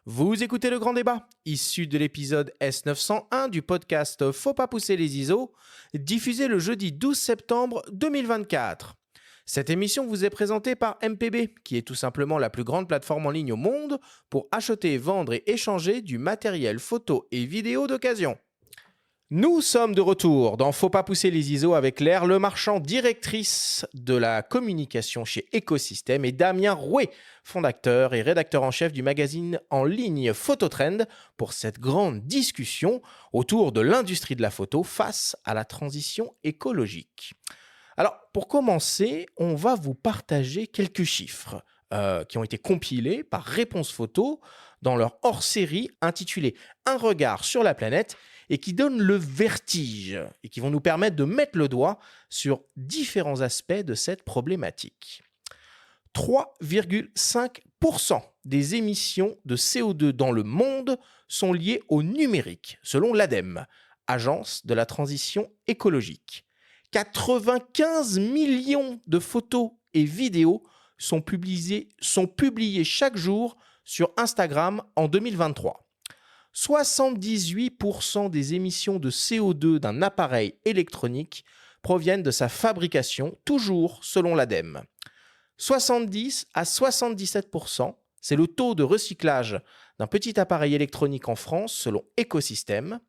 Vous écoutez le grand débat, issu de l'épisode S901 du podcast Faut pas pousser les ISO, diffusé le jeudi 12 septembre 2024. Cette émission vous est présentée par MPB, qui est tout simplement la plus grande plateforme en ligne au monde pour acheter, vendre et échanger du matériel photo et vidéo d'occasion. Nous sommes de retour dans Faut pas pousser les ISO avec Claire Lemarchand, directrice de la communication chez Écosystème, et Damien Rouet, fondateur et rédacteur en chef du magazine en ligne Phototrend, pour cette grande discussion autour de l'industrie de la photo face à la transition écologique. Alors, pour commencer, on va vous partager quelques chiffres qui ont été compilés par Réponse Photo dans leur hors-série intitulée « Un regard sur la planète » et qui donnent le vertige et qui vont nous permettre de mettre le doigt sur différents aspects de cette problématique. 3,5% des émissions de CO2 dans le monde sont liées au numérique, selon l'ADEME, Agence de la transition écologique. 95 millions de photos et vidéos sont publiées chaque jour sur Instagram en 2023. 78% des émissions de CO2 d'un appareil électronique proviennent de sa fabrication, toujours selon l'ADEME. 70 à 77%, c'est le taux de recyclage d'un petit appareil électronique en France, selon Écosystème.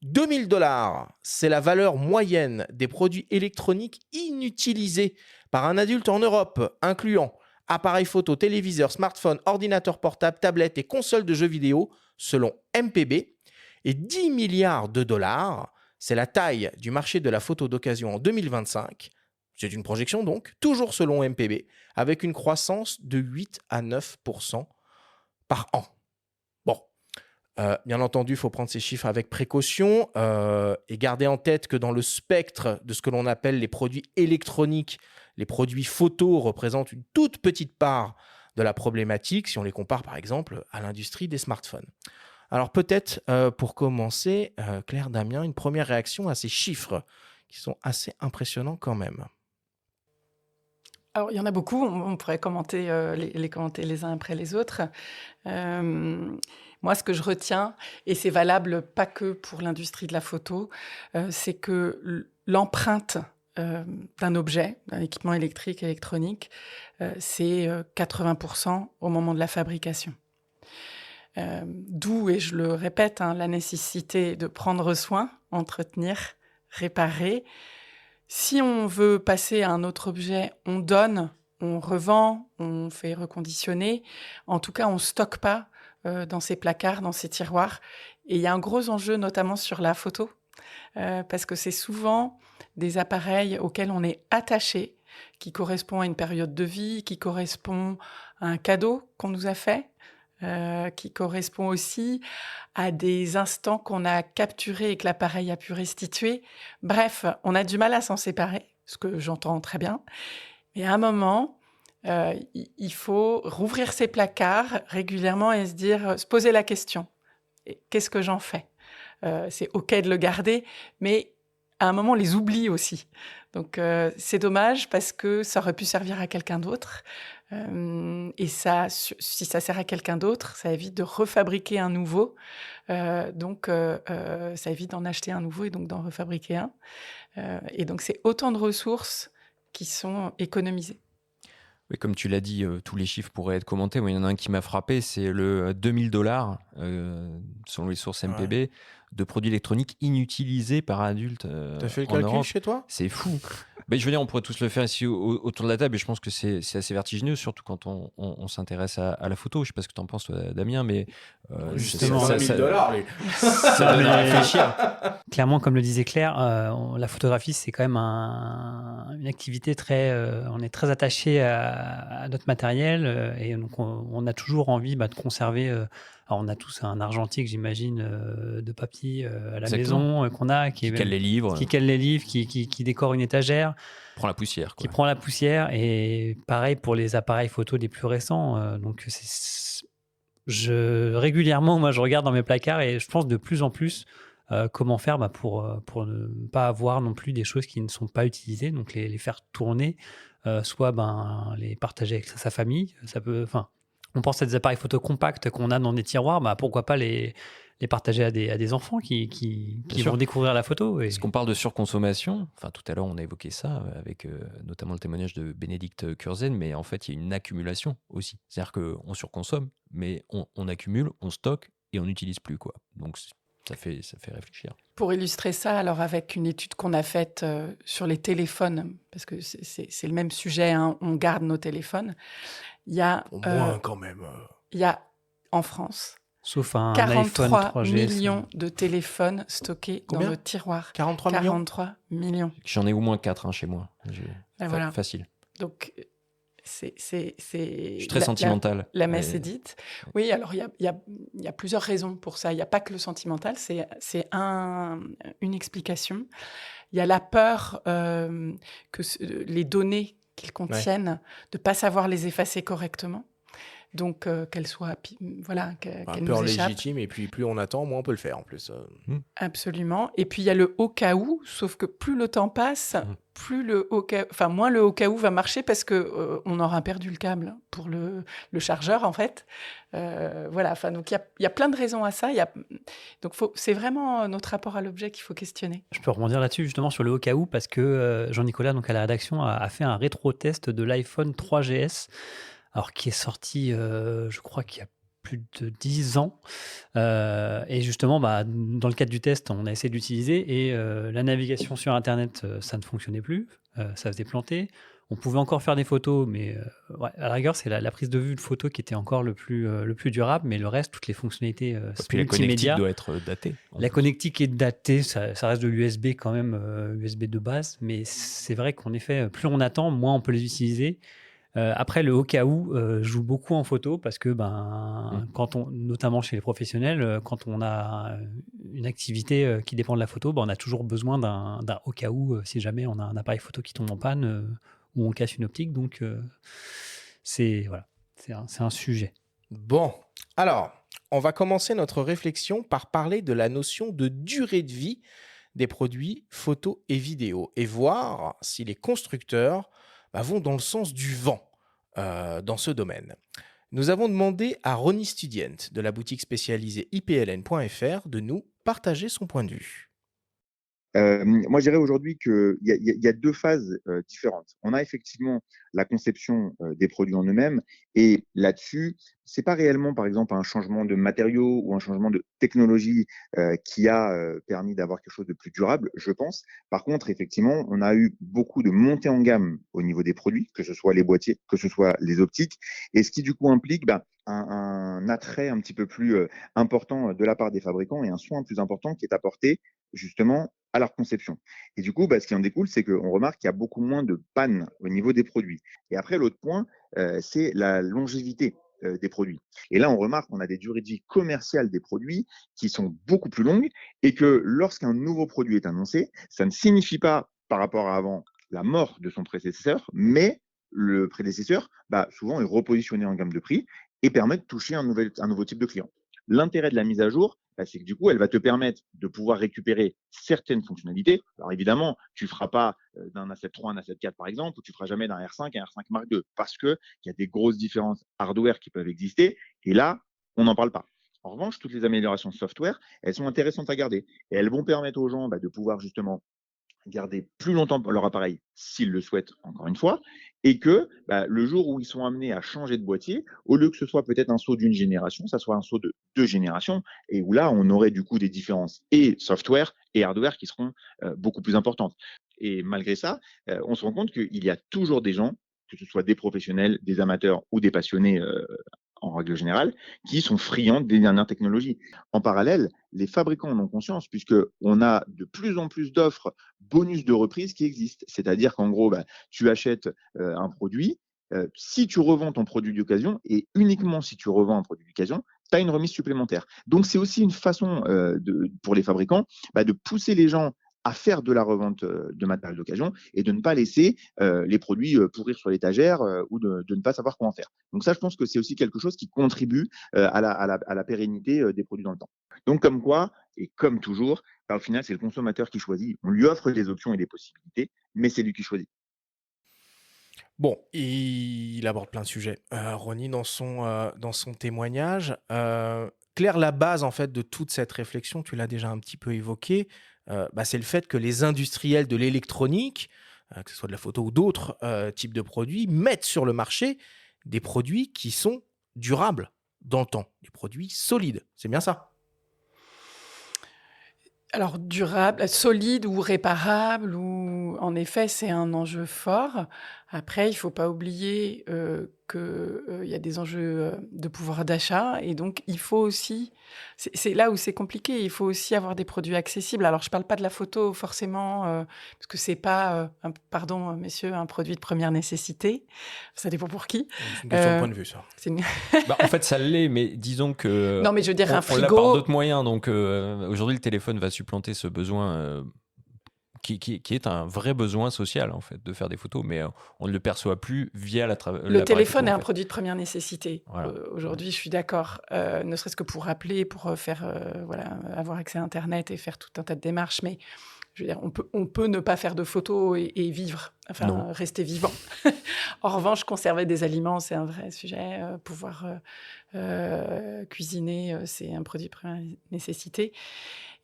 2 000 $, c'est la valeur moyenne des produits électroniques inutilisés par un adulte en Europe, incluant appareils photo, téléviseurs, smartphones, ordinateurs portables, tablettes et consoles de jeux vidéo, selon MPB. Et 10 milliards de dollars, c'est la taille du marché de la photo d'occasion en 2025. C'est une projection donc, toujours selon MPB, avec une croissance de 8 à 9% par an. Bon, bien entendu, il faut prendre ces chiffres avec précaution et garder en tête que dans le spectre de ce que l'on appelle les produits électroniques, les produits photos représentent une toute petite part de la problématique si on les compare par exemple à l'industrie des smartphones. Alors peut-être pour commencer, Claire, Damien, une première réaction à ces chiffres qui sont assez impressionnants quand même. Alors, il y en a beaucoup, on pourrait commenter, les commenter les uns après les autres. Moi, ce que je retiens, et c'est valable pas que pour l'industrie de la photo, c'est que l'empreinte d'un objet, d'un équipement électrique, électronique, c'est 80% au moment de la fabrication. D'où, et je le répète, la nécessité de prendre soin, entretenir, réparer. Si on veut passer à un autre objet, on donne, on revend, on fait reconditionner. En tout cas, on ne stocke pas dans ses placards, dans ses tiroirs. Et il y a un gros enjeu, notamment sur la photo, parce que c'est souvent des appareils auxquels on est attaché, qui correspond à une période de vie, qui correspond à un cadeau qu'on nous a fait, qui correspond aussi à des instants qu'on a capturés et que l'appareil a pu restituer. Bref, on a du mal à s'en séparer, ce que j'entends très bien. Mais à un moment, il faut rouvrir ses placards régulièrement et se poser la question. Qu'est-ce que j'en fais ? C'est OK de le garder, mais à un moment, on les oublie aussi. Donc, c'est dommage parce que ça aurait pu servir à quelqu'un d'autre. Et ça, si ça sert à quelqu'un d'autre, ça évite de refabriquer un nouveau. Donc, ça évite d'en acheter un nouveau et donc d'en refabriquer un. Et donc, c'est autant de ressources qui sont économisées. Oui, comme tu l'as dit, tous les chiffres pourraient être commentés. Moi, il y en a un qui m'a frappé, c'est le 2 000 $, selon les sources MPB, de produits électroniques inutilisés par adultes T'as fait le en calcul Europe. chez toi ? C'est fou. Je veux dire, on pourrait tous le faire ici autour de la table, et je pense que c'est assez vertigineux, surtout quand on s'intéresse à la photo. Je ne sais pas ce que tu en penses, toi, Damien, mais Justement, $, ça donne à réfléchir. Clairement, comme le disait Claire, la photographie, c'est quand même une activité on est très attaché à notre matériel et donc on a toujours envie de conserver. Alors on a tous un argentique, j'imagine, de papier à la Exactement. maison qu'on a, Qui cale les livres, qui décore une étaire, prend la poussière, quoi. qui prend la poussière. Et pareil pour les appareils photo les plus récents. Donc régulièrement, moi, je regarde dans mes placards et je pense de plus en plus comment faire pour ne pas avoir non plus des choses qui ne sont pas utilisées, donc les faire tourner, soit les partager avec sa famille. Ça peut, On pense à des appareils photo compacts qu'on a dans des tiroirs, bah, pourquoi pas les partager à des enfants qui sûr. vont découvrir la photo. Parce qu'on parle de surconsommation, enfin tout à l'heure on a évoqué ça avec notamment le témoignage de Bénédicte Curzen, mais en fait il y a une accumulation aussi. C'est-à-dire qu'on surconsomme, mais on accumule, on stocke et on n'utilise plus, quoi. Donc ça fait réfléchir. Pour illustrer ça, alors avec une étude qu'on a faite sur les téléphones, parce que c'est le même sujet, hein, on garde nos téléphones, il y a, Au moins, quand même. il y a en France Sauf un iPhone 43 3GS. millions de téléphones stockés Combien dans nos tiroirs. 43 millions 43 millions. J'en ai au moins 4 chez moi. Voilà. Facile. Donc, c'est Je suis très sentimental. La messe est dite. Oui, alors il y a plusieurs raisons pour ça. Il n'y a pas que le sentimental, c'est une explication. Il y a la peur que les données qu'ils contiennent, de ne pas savoir les effacer correctement. Donc, qu'elles soient, voilà, qu'elles nous peur échappent. légitime, et puis plus on attend, moins on peut le faire en plus. Absolument. Et puis il y a le au cas où, sauf que plus le temps passe, moins le au cas où va marcher parce que on aura perdu le câble pour le chargeur en fait. Voilà. Enfin donc il y a plein de raisons à ça. Donc c'est vraiment notre rapport à l'objet qu'il faut questionner. Je peux rebondir là-dessus justement sur le au cas où parce que Jean-Nicolas donc à la rédaction a fait un rétro-test de l'iPhone 3GS. Alors, qui est sorti, je crois qu'il y a plus de 10 ans. Et justement, dans le cadre du test, on a essayé d'utiliser et la navigation sur Internet, ça ne fonctionnait plus. Ça faisait planter. On pouvait encore faire des photos, mais à la rigueur, c'est la prise de vue de photo qui était encore le plus durable. Mais le reste, toutes les fonctionnalités puis la connectique multimédia, doit être datée. la connectique est datée, ça reste de l'USB quand même, USB de base. Mais c'est vrai qu'en effet, plus on attend, moins on peut les utiliser. Après, le au cas où joue beaucoup en photo parce que, notamment chez les professionnels, quand on a une activité qui dépend de la photo, on a toujours besoin d'un au cas où si jamais on a un appareil photo qui tombe en panne ou on casse une optique. Donc, c'est un sujet. Bon, alors, on va commencer notre réflexion par parler de la notion de durée de vie des produits photo et vidéo et voir si les constructeurs vont dans le sens du vent dans ce domaine. Nous avons demandé à Ronnie Studient de la boutique spécialisée ipln.fr de nous partager son point de vue. Moi, je dirais aujourd'hui qu'il y a deux phases différentes. On a effectivement la conception des produits en eux-mêmes, et là-dessus, c'est pas réellement, par exemple, un changement de matériaux ou un changement de technologie qui a permis d'avoir quelque chose de plus durable, je pense. Par contre, effectivement, on a eu beaucoup de montée en gamme au niveau des produits, que ce soit les boîtiers, que ce soit les optiques, et ce qui du coup implique un attrait un petit peu plus important de la part des fabricants et un soin plus important qui est apporté justement à leur conception. Et du coup, ce qui en découle, c'est qu'on remarque qu'il y a beaucoup moins de pannes au niveau des produits. Et après, l'autre point, c'est la longévité des produits. Et là, on remarque qu'on a des durées de vie commerciales des produits qui sont beaucoup plus longues et que lorsqu'un nouveau produit est annoncé, ça ne signifie pas, par rapport à avant, la mort de son prédécesseur, mais le prédécesseur, souvent, est repositionné en gamme de prix et permet de toucher un nouveau type de client. L'intérêt de la mise à jour, c'est que du coup, elle va te permettre de pouvoir récupérer certaines fonctionnalités. Alors évidemment, tu ne feras pas d'un A7 III un A7 IV par exemple, ou tu ne feras jamais d'un R5 un R5 Mark II, parce qu'il y a des grosses différences hardware qui peuvent exister, et là, on n'en parle pas. En revanche, toutes les améliorations software, elles sont intéressantes à garder, et elles vont permettre aux gens de pouvoir justement garder plus longtemps leur appareil s'ils le souhaitent, encore une fois, et que le jour où ils sont amenés à changer de boîtier, au lieu que ce soit peut-être un saut d'une génération, ça soit un saut de 2 générations, et où là, on aurait du coup des différences et software et hardware qui seront beaucoup plus importantes. Et malgré ça, on se rend compte qu'il y a toujours des gens, que ce soit des professionnels, des amateurs ou des passionnés en règle générale, qui sont friands des dernières technologies. En parallèle, les fabricants en ont conscience puisqu'on a de plus en plus d'offres bonus de reprise qui existent. C'est-à-dire qu'en gros, tu achètes un produit, si tu revends ton produit d'occasion, et uniquement si tu revends un produit d'occasion, tu as une remise supplémentaire. Donc, c'est aussi une façon pour les fabricants de pousser les gens à faire de la revente de matériel d'occasion et de ne pas laisser les produits pourrir sur l'étagère ou de ne pas savoir quoi en faire. Donc ça, je pense que c'est aussi quelque chose qui contribue à la pérennité des produits dans le temps. Donc comme quoi, et comme toujours, au final, c'est le consommateur qui choisit. On lui offre des options et des possibilités, mais c'est lui qui choisit. Bon, il aborde plein de sujets. Ronnie, dans son témoignage, Claire, la base en fait de toute cette réflexion, tu l'as déjà un petit peu évoqué, c'est le fait que les industriels de l'électronique, que ce soit de la photo ou d'autres types de produits, mettent sur le marché des produits qui sont durables dans le temps, des produits solides. C'est bien ça? Alors durable, solide ou réparable, ou en effet, c'est un enjeu fort. Après, il faut pas oublier qu'il y a des enjeux de pouvoir d'achat, et donc il faut aussi, c'est là où c'est compliqué, il faut aussi avoir des produits accessibles. Alors je parle pas de la photo forcément, parce que c'est pas, pardon messieurs, un produit de première nécessité. Ça dépend pour qui. C'est une question de Euh, point de vue, ça. c'est une- En fait, ça l'est, mais disons que Non, mais je veux dire, un on l'a par frigo. d'autres moyens. Donc aujourd'hui, le téléphone va supplanter ce besoin qui est un vrai besoin social, en fait, de faire des photos, mais on ne le perçoit plus via Le l'appareil téléphone photo, est en un fait. produit de première nécessité. Voilà. Aujourd'hui, je suis d'accord. Ne serait-ce que pour appeler, pour faire, avoir accès à Internet et faire tout un tas de démarches. Mais je veux dire, on peut ne pas faire de photos et vivre, Non. rester vivant. En revanche, conserver des aliments, c'est un vrai sujet. Pouvoir cuisiner, c'est un produit de première nécessité.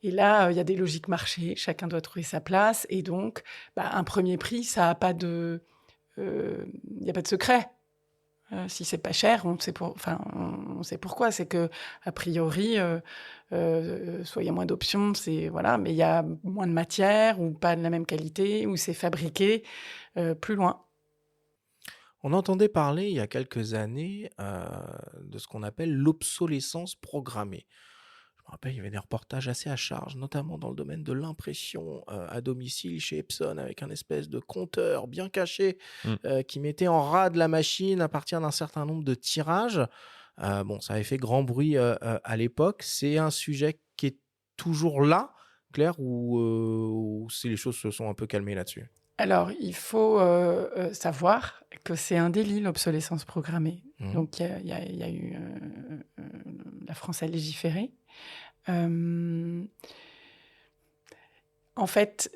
Et là, il y a des logiques marché. Chacun doit trouver sa place. Et donc, un premier prix, ça n'a pas de... Il n'y a pas de secret. Si c'est pas cher, on sait pourquoi. C'est que a priori, soit il y a moins d'options, mais il y a moins de matière ou pas de la même qualité ou c'est fabriqué plus loin. On entendait parler il y a quelques années de ce qu'on appelle l'obsolescence programmée. Je me rappelle, il y avait des reportages assez à charge, notamment dans le domaine de l'impression à domicile chez Epson, avec un espèce de compteur bien caché qui mettait en rade la machine à partir d'un certain nombre de tirages. Ça avait fait grand bruit à l'époque. C'est un sujet qui est toujours là, Claire, ou si les choses se sont un peu calmées là-dessus? Alors, il faut savoir que c'est un délit, l'obsolescence programmée. Mhm. Donc, il y a eu... la France a légiféré. En fait,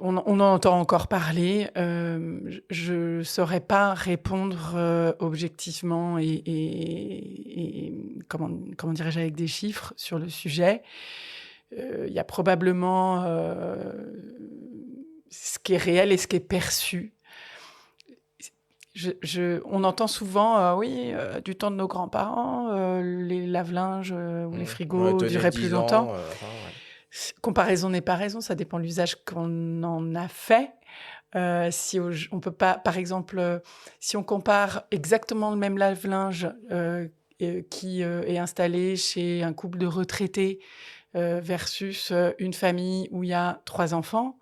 on en entend encore parler. Je ne saurais pas répondre objectivement et comment dirais-je, avec des chiffres sur le sujet. Il y a probablement ce qui est réel et ce qui est perçu. On entend souvent, du temps de nos grands-parents, les lave-linges ou les frigos duraient plus longtemps. Comparaison n'est pas raison, ça dépend de l'usage qu'on en a fait. On peut pas, par exemple, si on compare exactement le même lave-linge qui est installé chez un couple de retraités versus une famille où il y a 3 enfants,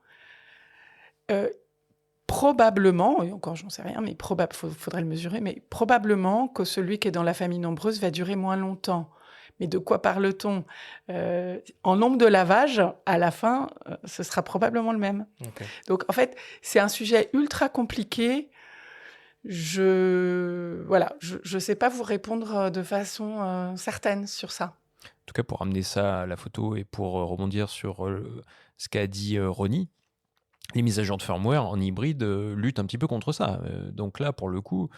probablement, et encore j'en sais rien, mais faudrait le mesurer, mais probablement que celui qui est dans la famille nombreuse va durer moins longtemps. Mais de quoi parle-t-on? En nombre de lavages, à la fin, ce sera probablement le même. Okay. Donc, en fait, c'est un sujet ultra compliqué. Je sais pas vous répondre de façon certaine sur ça. En tout cas, pour amener ça à la photo et pour rebondir sur ce qu'a dit Ronnie, les mises à jour de firmware en hybride luttent un petit peu contre ça. Donc là, pour le coup,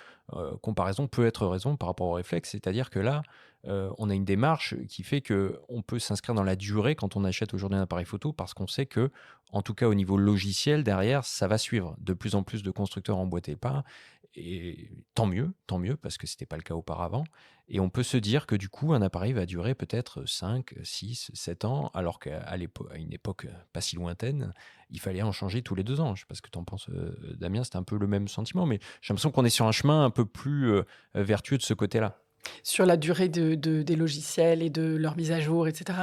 comparaison peut être raison par rapport au réflexe. C'est-à-dire que là, on a une démarche qui fait qu'on peut s'inscrire dans la durée quand on achète aujourd'hui un appareil photo parce qu'on sait que, en tout cas au niveau logiciel, derrière, ça va suivre. De plus en plus de constructeurs emboîtent le pas. Et tant mieux, parce que ce n'était pas le cas auparavant. Et on peut se dire que du coup, un appareil va durer peut-être 5, 6, 7 ans, alors qu'à une époque pas si lointaine, il fallait en changer tous les 2 ans. Je ne sais pas ce que tu en penses, Damien, c'était un peu le même sentiment, mais j'ai l'impression qu'on est sur un chemin un peu plus vertueux de ce côté-là. Sur la durée des logiciels et de leur mise à jour, etc.,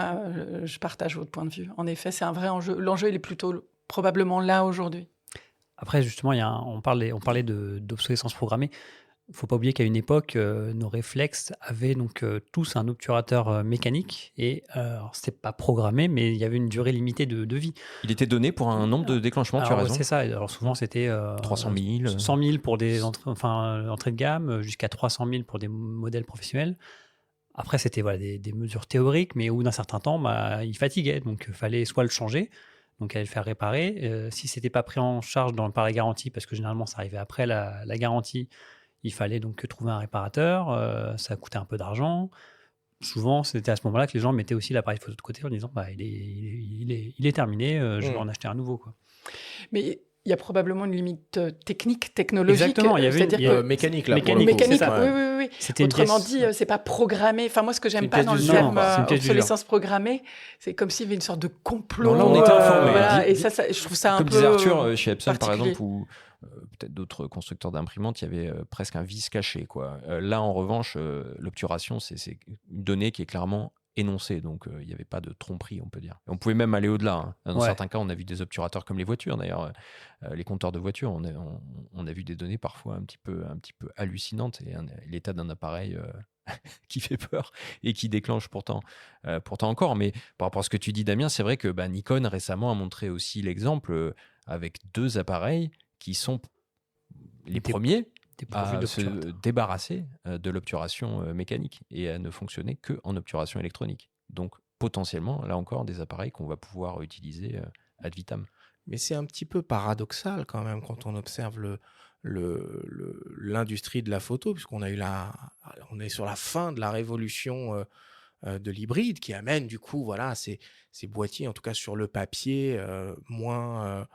je partage votre point de vue. En effet, c'est un vrai enjeu. L'enjeu, il est plutôt probablement là aujourd'hui. Après, justement, on parlait d'obsolescence programmée. Il ne faut pas oublier qu'à une époque, nos réflexes avaient donc tous un obturateur mécanique et ce n'était pas programmé, mais il y avait une durée limitée de vie. Il était donné pour un nombre de déclenchements, tu as raison. C'est ça. Alors souvent, c'était 300 000. 100 000 pour des entrées de gamme, jusqu'à 300 000 pour des modèles professionnels. Après, c'était des mesures théoriques, mais au bout d'un certain temps, il fatiguait. Donc, il fallait soit le changer, donc aller le faire réparer. Si c'était pas pris en charge par la garantie, parce que généralement ça arrivait après la garantie, il fallait donc trouver un réparateur, ça coûtait un peu d'argent. Souvent, c'était à ce moment-là que les gens mettaient aussi l'appareil photo de côté en disant il est terminé, je vais en acheter un nouveau, quoi. Mais il y a probablement une limite technique, technologique. Exactement, il y avait c'est-à-dire il y a- que mécanique là. mécanique, pour le coup. mécanique, c'est ça. oui. C'était une Autrement pièce. dit, c'est pas programmé. Enfin, moi, ce que C'est j'aime une pas pièce dans le d'usure. terme Non, c'est une pièce d'usure. obsolescence programmée, c'est comme s'il y avait une sorte de complot. Non, là, on était informés. Voilà, et ça, je trouve ça un Comme peu. disait Arthur, chez Epson, par particulier. exemple, ou peut-être d'autres constructeurs d'imprimantes, il y avait presque un vice caché, quoi. Là, en revanche, l'obturation, c'est une donnée qui est clairement énoncée, donc il n'y avait pas de tromperie, on peut dire. Et on pouvait même aller au-delà, hein. Dans Ouais. certains cas, on a vu des obturateurs comme les voitures, d'ailleurs, les compteurs de voitures, on a vu des données parfois un petit peu hallucinantes, et l'état d'un appareil qui fait peur et qui déclenche pourtant encore. Mais par rapport à ce que tu dis, Damien, c'est vrai que Nikon récemment a montré aussi l'exemple avec 2 appareils qui sont les premiers Dépourvu à se d'obturateur. débarrasser de l'obturation mécanique et à ne fonctionner qu'en obturation électronique. Donc potentiellement, là encore, des appareils qu'on va pouvoir utiliser ad vitam. Mais c'est un petit peu paradoxal quand même quand on observe l'industrie de la photo, puisqu'on a eu on est sur la fin de la révolution de l'hybride qui amène du coup voilà, ces boîtiers, en tout cas sur le papier, moins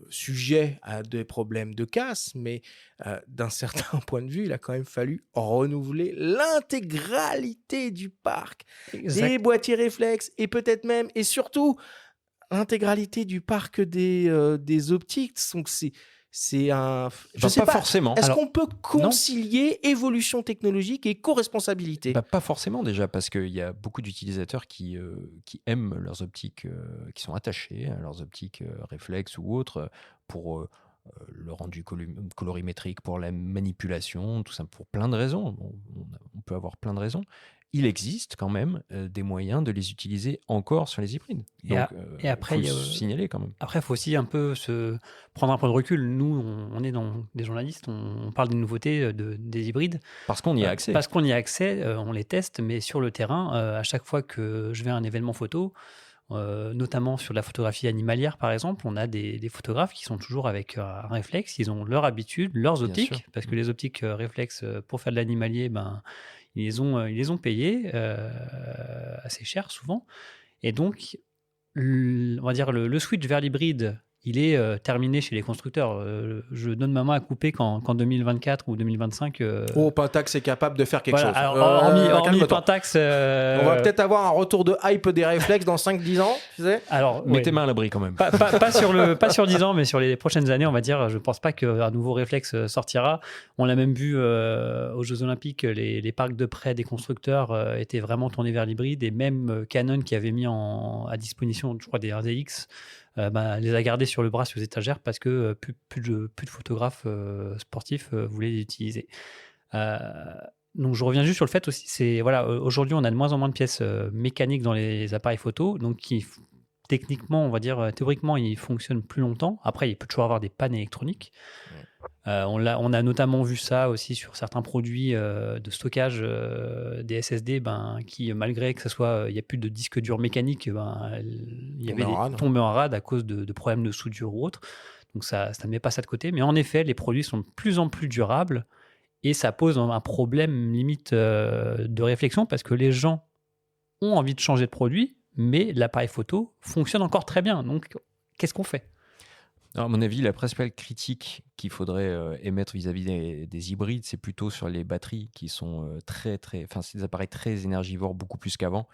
sujets à des problèmes de casse, mais d'un certain point de vue, il a quand même fallu renouveler l'intégralité du parc, des boîtiers réflexes et peut-être même et surtout l'intégralité du parc des optiques. Donc c'est un. Je sais pas. Forcément. Est-ce Alors, qu'on peut concilier évolution technologique et co-responsabilité? Pas forcément déjà, parce qu'il y a beaucoup d'utilisateurs qui aiment leurs optiques, qui sont attachés à leurs optiques réflexes ou autres pour le rendu colorimétrique, pour la manipulation, tout ça, pour plein de raisons. Bon, on peut avoir plein de raisons. Il existe quand même des moyens de les utiliser encore sur les hybrides. Donc, Et après, faut il y a, le signaler quand même. après, il faut aussi un peu prendre un peu de recul. Nous, on est des journalistes, on parle des nouveautés des hybrides. Parce qu'on y a accès. Parce qu'on y a accès, on les teste, mais sur le terrain, à chaque fois que je vais à un événement photo, notamment sur la photographie animalière par exemple, on a des photographes qui sont toujours avec un réflexe, ils ont leur habitude, leurs Bien optiques, sûr. parce que les optiques réflexes pour faire de l'animalier, ils les ont payées assez cher souvent. Et donc, on va dire le switch vers l'hybride, il est terminé chez les constructeurs. Je donne ma main à couper qu'en 2024 ou 2025. Oh, Pentax est capable de faire quelque voilà, chose. alors, hormis Calme-toi. Pentax. On va peut-être avoir un retour de hype des réflexes dans 5-10 ans, tu sais. Alors, Mets ouais, tes mains à l'abri quand même. pas sur 10 ans, mais sur les prochaines années, on va dire. Je ne pense pas qu'un nouveau réflexe sortira. On l'a même vu aux Jeux Olympiques, les parcs de prêt des constructeurs étaient vraiment tournés vers l'hybride, et même Canon qui avait mis à disposition, je crois, des RDX, les a gardés sur le bras, sur les étagères, parce que plus de photographes sportifs voulaient les utiliser. Donc je reviens juste sur le fait aussi, aujourd'hui on a de moins en moins de pièces mécaniques dans les appareils photo, donc qui techniquement, on va dire, théoriquement, ils fonctionnent plus longtemps. Après, il peut toujours avoir des pannes électroniques. On a notamment vu ça aussi sur certains produits de stockage des SSD, qui, malgré que il n'y a plus de disque dur mécanique, il y avait des tombées en rade à cause de problèmes de soudure ou autre. Donc ça ne met pas ça de côté. Mais en effet, les produits sont de plus en plus durables, et ça pose un problème limite de réflexion, parce que les gens ont envie de changer de produit, mais l'appareil photo fonctionne encore très bien. Donc, qu'est-ce qu'on fait ? Alors, à mon avis, la principale critique qu'il faudrait émettre vis-à-vis des hybrides, c'est plutôt sur les batteries qui sont c'est des appareils très énergivores, beaucoup plus qu'avant,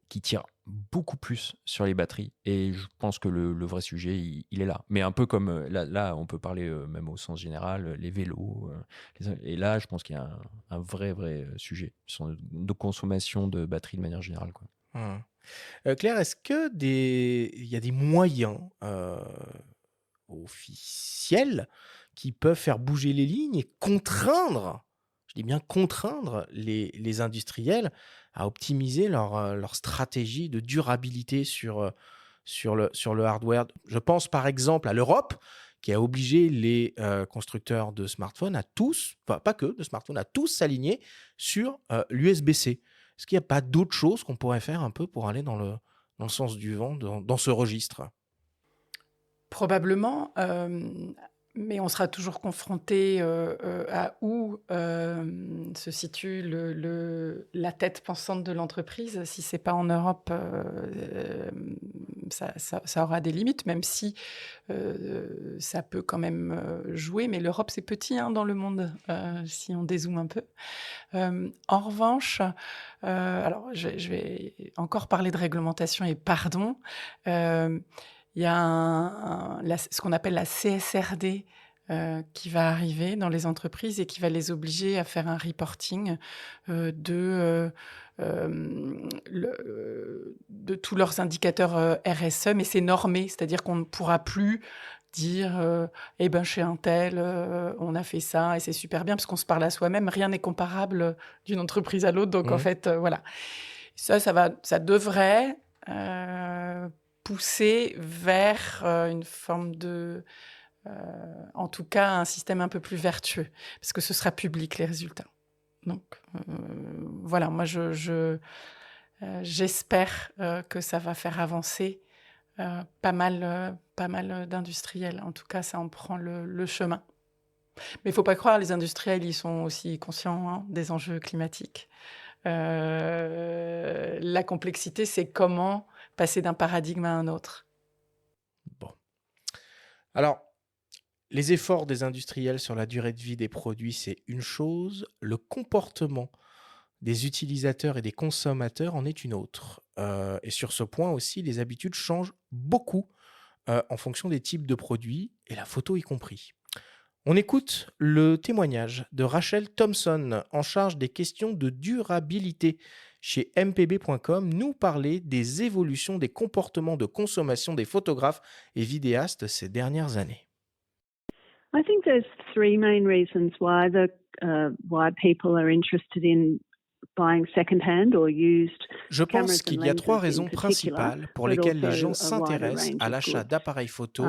qui tirent beaucoup plus sur les batteries. Et je pense que le vrai sujet, il est là. Mais un peu comme là on peut parler même au sens général, les vélos. Et là, je pense qu'il y a un vrai sujet sur de consommation de batteries de manière générale, quoi. Claire, est-ce que il y a des moyens officiels qui peuvent faire bouger les lignes et contraindre, je dis bien contraindre les industriels à optimiser leur stratégie de durabilité sur le hardware? Je pense par exemple à l'Europe, qui a obligé les constructeurs de smartphones à tous, enfin pas que de smartphones, à tous s'aligner sur l'USB-C. Est-ce qu'il n'y a pas d'autre chose qu'on pourrait faire un peu pour aller dans dans le sens du vent, dans ce registre? Probablement, mais on sera toujours confronté, à où, se situe la tête pensante de l'entreprise. Si c'est pas en Europe, ça aura des limites, même si, ça peut quand même, jouer. Mais l'Europe, c'est petit, hein, dans le monde, si on dézoome un peu. En revanche, alors je vais encore parler de réglementation et pardon. Il y a ce qu'on appelle la CSRD qui va arriver dans les entreprises et qui va les obliger à faire un reporting de tous leurs indicateurs RSE, mais c'est normé, c'est-à-dire qu'on ne pourra plus dire eh ben chez un tel on a fait ça et c'est super bien parce qu'on se parle à soi-même, rien n'est comparable d'une entreprise à l'autre, donc en Mmh. fait voilà. Ça devrait pousser vers une forme en tout cas, un système un peu plus vertueux, parce que ce sera public, les résultats. Donc, voilà, moi, j'espère que ça va faire avancer pas mal d'industriels. En tout cas, ça en prend le chemin. Mais il ne faut pas croire, les industriels, ils sont aussi conscients, hein, des enjeux climatiques. La complexité, c'est comment passer d'un paradigme à un autre. Bon. Alors, les efforts des industriels sur la durée de vie des produits, c'est une chose. Le comportement des utilisateurs et des consommateurs en est une autre. Et sur ce point aussi, les habitudes changent beaucoup en fonction des types de produits, et la photo y compris. On écoute le témoignage de Rachel Thompson, en charge des questions de durabilité chez mpb.com, nous parler des évolutions des comportements de consommation des photographes et vidéastes ces dernières années. I think there's three main reasons why people are interested in buying second-hand or used Je pense cameras and qu'il y a lenses trois in raisons particular, principales pour but lesquelles les also gens a wider s'intéressent range à of l'achat goods. d'appareils photo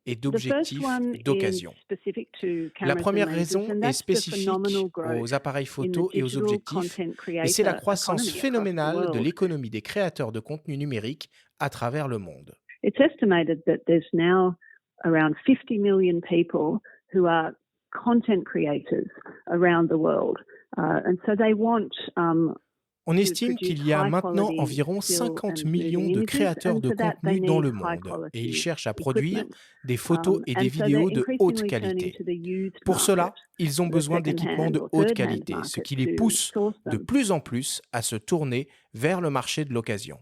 et The first d'objectifs one d'occasion. is specific to La cameras and première lenses, raison and est that's the spécifique phenomenal growth aux appareils in the photo et aux digital objectifs, content et c'est la creator croissance economy across the phénoménale de world. l'économie des créateurs de contenu numérique à travers le monde. It's estimated that there's now around 50 million people who are content creators around the world. And so they want On to estime produce qu'il y a high maintenant quality environ still 50 and millions moving de images, créateurs and de for that they contenu dans need le high monde, et ils quality cherchent à produire equipment. des photos et des And so they're vidéos de haute increasingly turning qualité. to the used Pour market, cela, ils ont the besoin d'équipements second-hand de or haute third-hand qualité, ce market qui les to pousse source de them. plus en plus à se tourner vers le marché de l'occasion.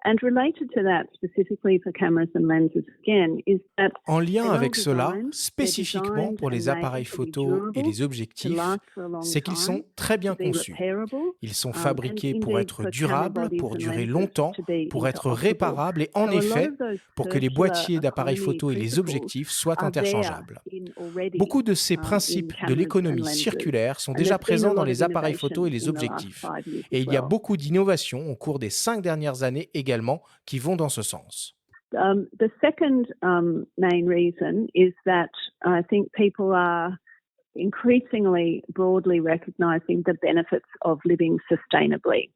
And related to that, specifically for cameras and lenses again, is that En lien they're well avec cela, designed, they're spécifiquement designed pour and les made appareils to be photo et durable, les to objectifs, last for a long c'est qu'ils time, sont très bien to be conçus. repairable, Ils sont and fabriqués pour indeed être for camera durables, bodies pour and durer lenses longtemps, to be pour être interoperable. réparables, et en So a lot effet, of those pour que les circular boîtiers d'appareils economy photo et les principles objectifs soient are there interchangeables. already Beaucoup de ces in principes de cameras and l'économie lenses. circulaire sont And déjà there's been a présents dans lot of les appareils photo et innovation les in the last objectifs. 5 years Et as il y a well. beaucoup d'innovations au cours des 5 dernières années également qui vont dans ce sens. The second main reason is that I think people are increasingly broadly recognizing the benefits of living sustainably,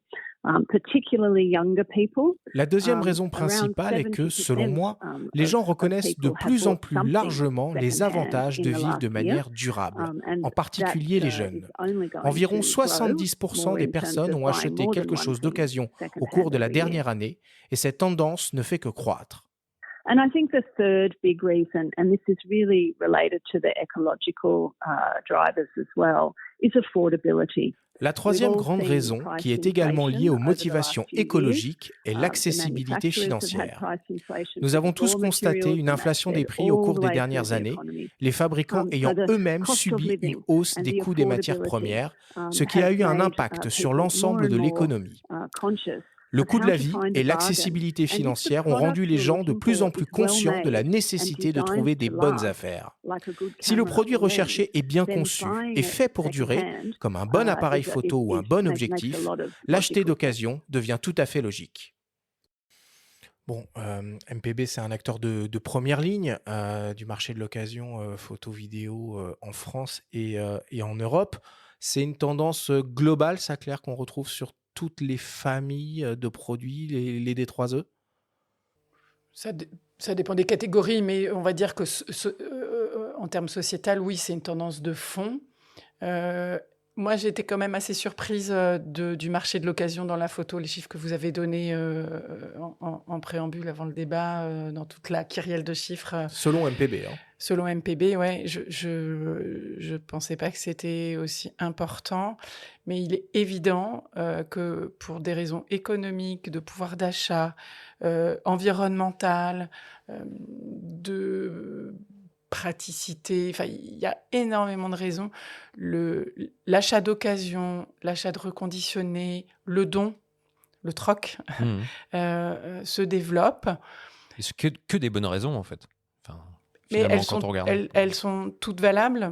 particularly younger people. La deuxième raison Around principale est que, selon 70% moi, les gens of reconnaissent de people have plus en bought plus something largement les secondhand avantages de in the vivre de last year, manière durable, and en that particulier les is jeunes. only going Environ to grow 70% more des in terms personnes of ont buying acheté more than quelque one chose thing d'occasion au secondhand cours de la every year. dernière année, et cette tendance ne fait que croître. And I think the third big reason, and this is really related to the ecological drivers as well, is affordability. La troisième We've all grande seen raison, price qui est également liée inflation aux over the motivations last few years. écologiques, est The l'accessibilité manufacturers have had financière. price inflation Nous for avons the tous raw constaté materials, une and that's inflation des fed prix au all cours the des way through dernières the années, economy. les fabricants So ayant the eux-mêmes cost of subi une living hausse and des the coûts des matières affordability premières, ce qui a have eu un made impact sur people more l'ensemble and de more l'économie. conscious Le of coût de how la to vie find et a bargain. l'accessibilité And if the financière ont product rendu les you're gens de looking plus en for plus is well conscients de la made and nécessité de designed trouver des to bonnes last, affaires. like a good Si le camera produit or lens, recherché est bien then conçu buying et it fait pour durer, secondhand comme un bon appareil photo ou un bon makes a objectif, lot of l'acheter logical sense. d'occasion devient tout à fait logique. Bon, MPB, c'est un acteur de première ligne du marché de l'occasion photo-vidéo en France et en Europe. C'est une tendance globale, ça, Claire, qu'on retrouve sur toutes les familles de produits, les D3E? Ça dépend des catégories, mais on va dire que en termes sociétal, oui, c'est une tendance de fond. Moi, j'ai été quand même assez surprise du marché de l'occasion dans la photo, les chiffres que vous avez donnés en préambule avant le débat, dans toute la kyrielle de chiffres. Selon MPB. Selon MPB, ouais, je pensais pas que c'était aussi important, mais il est évident que pour des raisons économiques, de pouvoir d'achat, environnementales, de praticité, enfin, il y a énormément de raisons. L'achat d'occasion, l'achat de reconditionné, le don, le troc se développe. Et c'est que des bonnes raisons, en fait. Enfin, Mais finalement, elles sont toutes valables.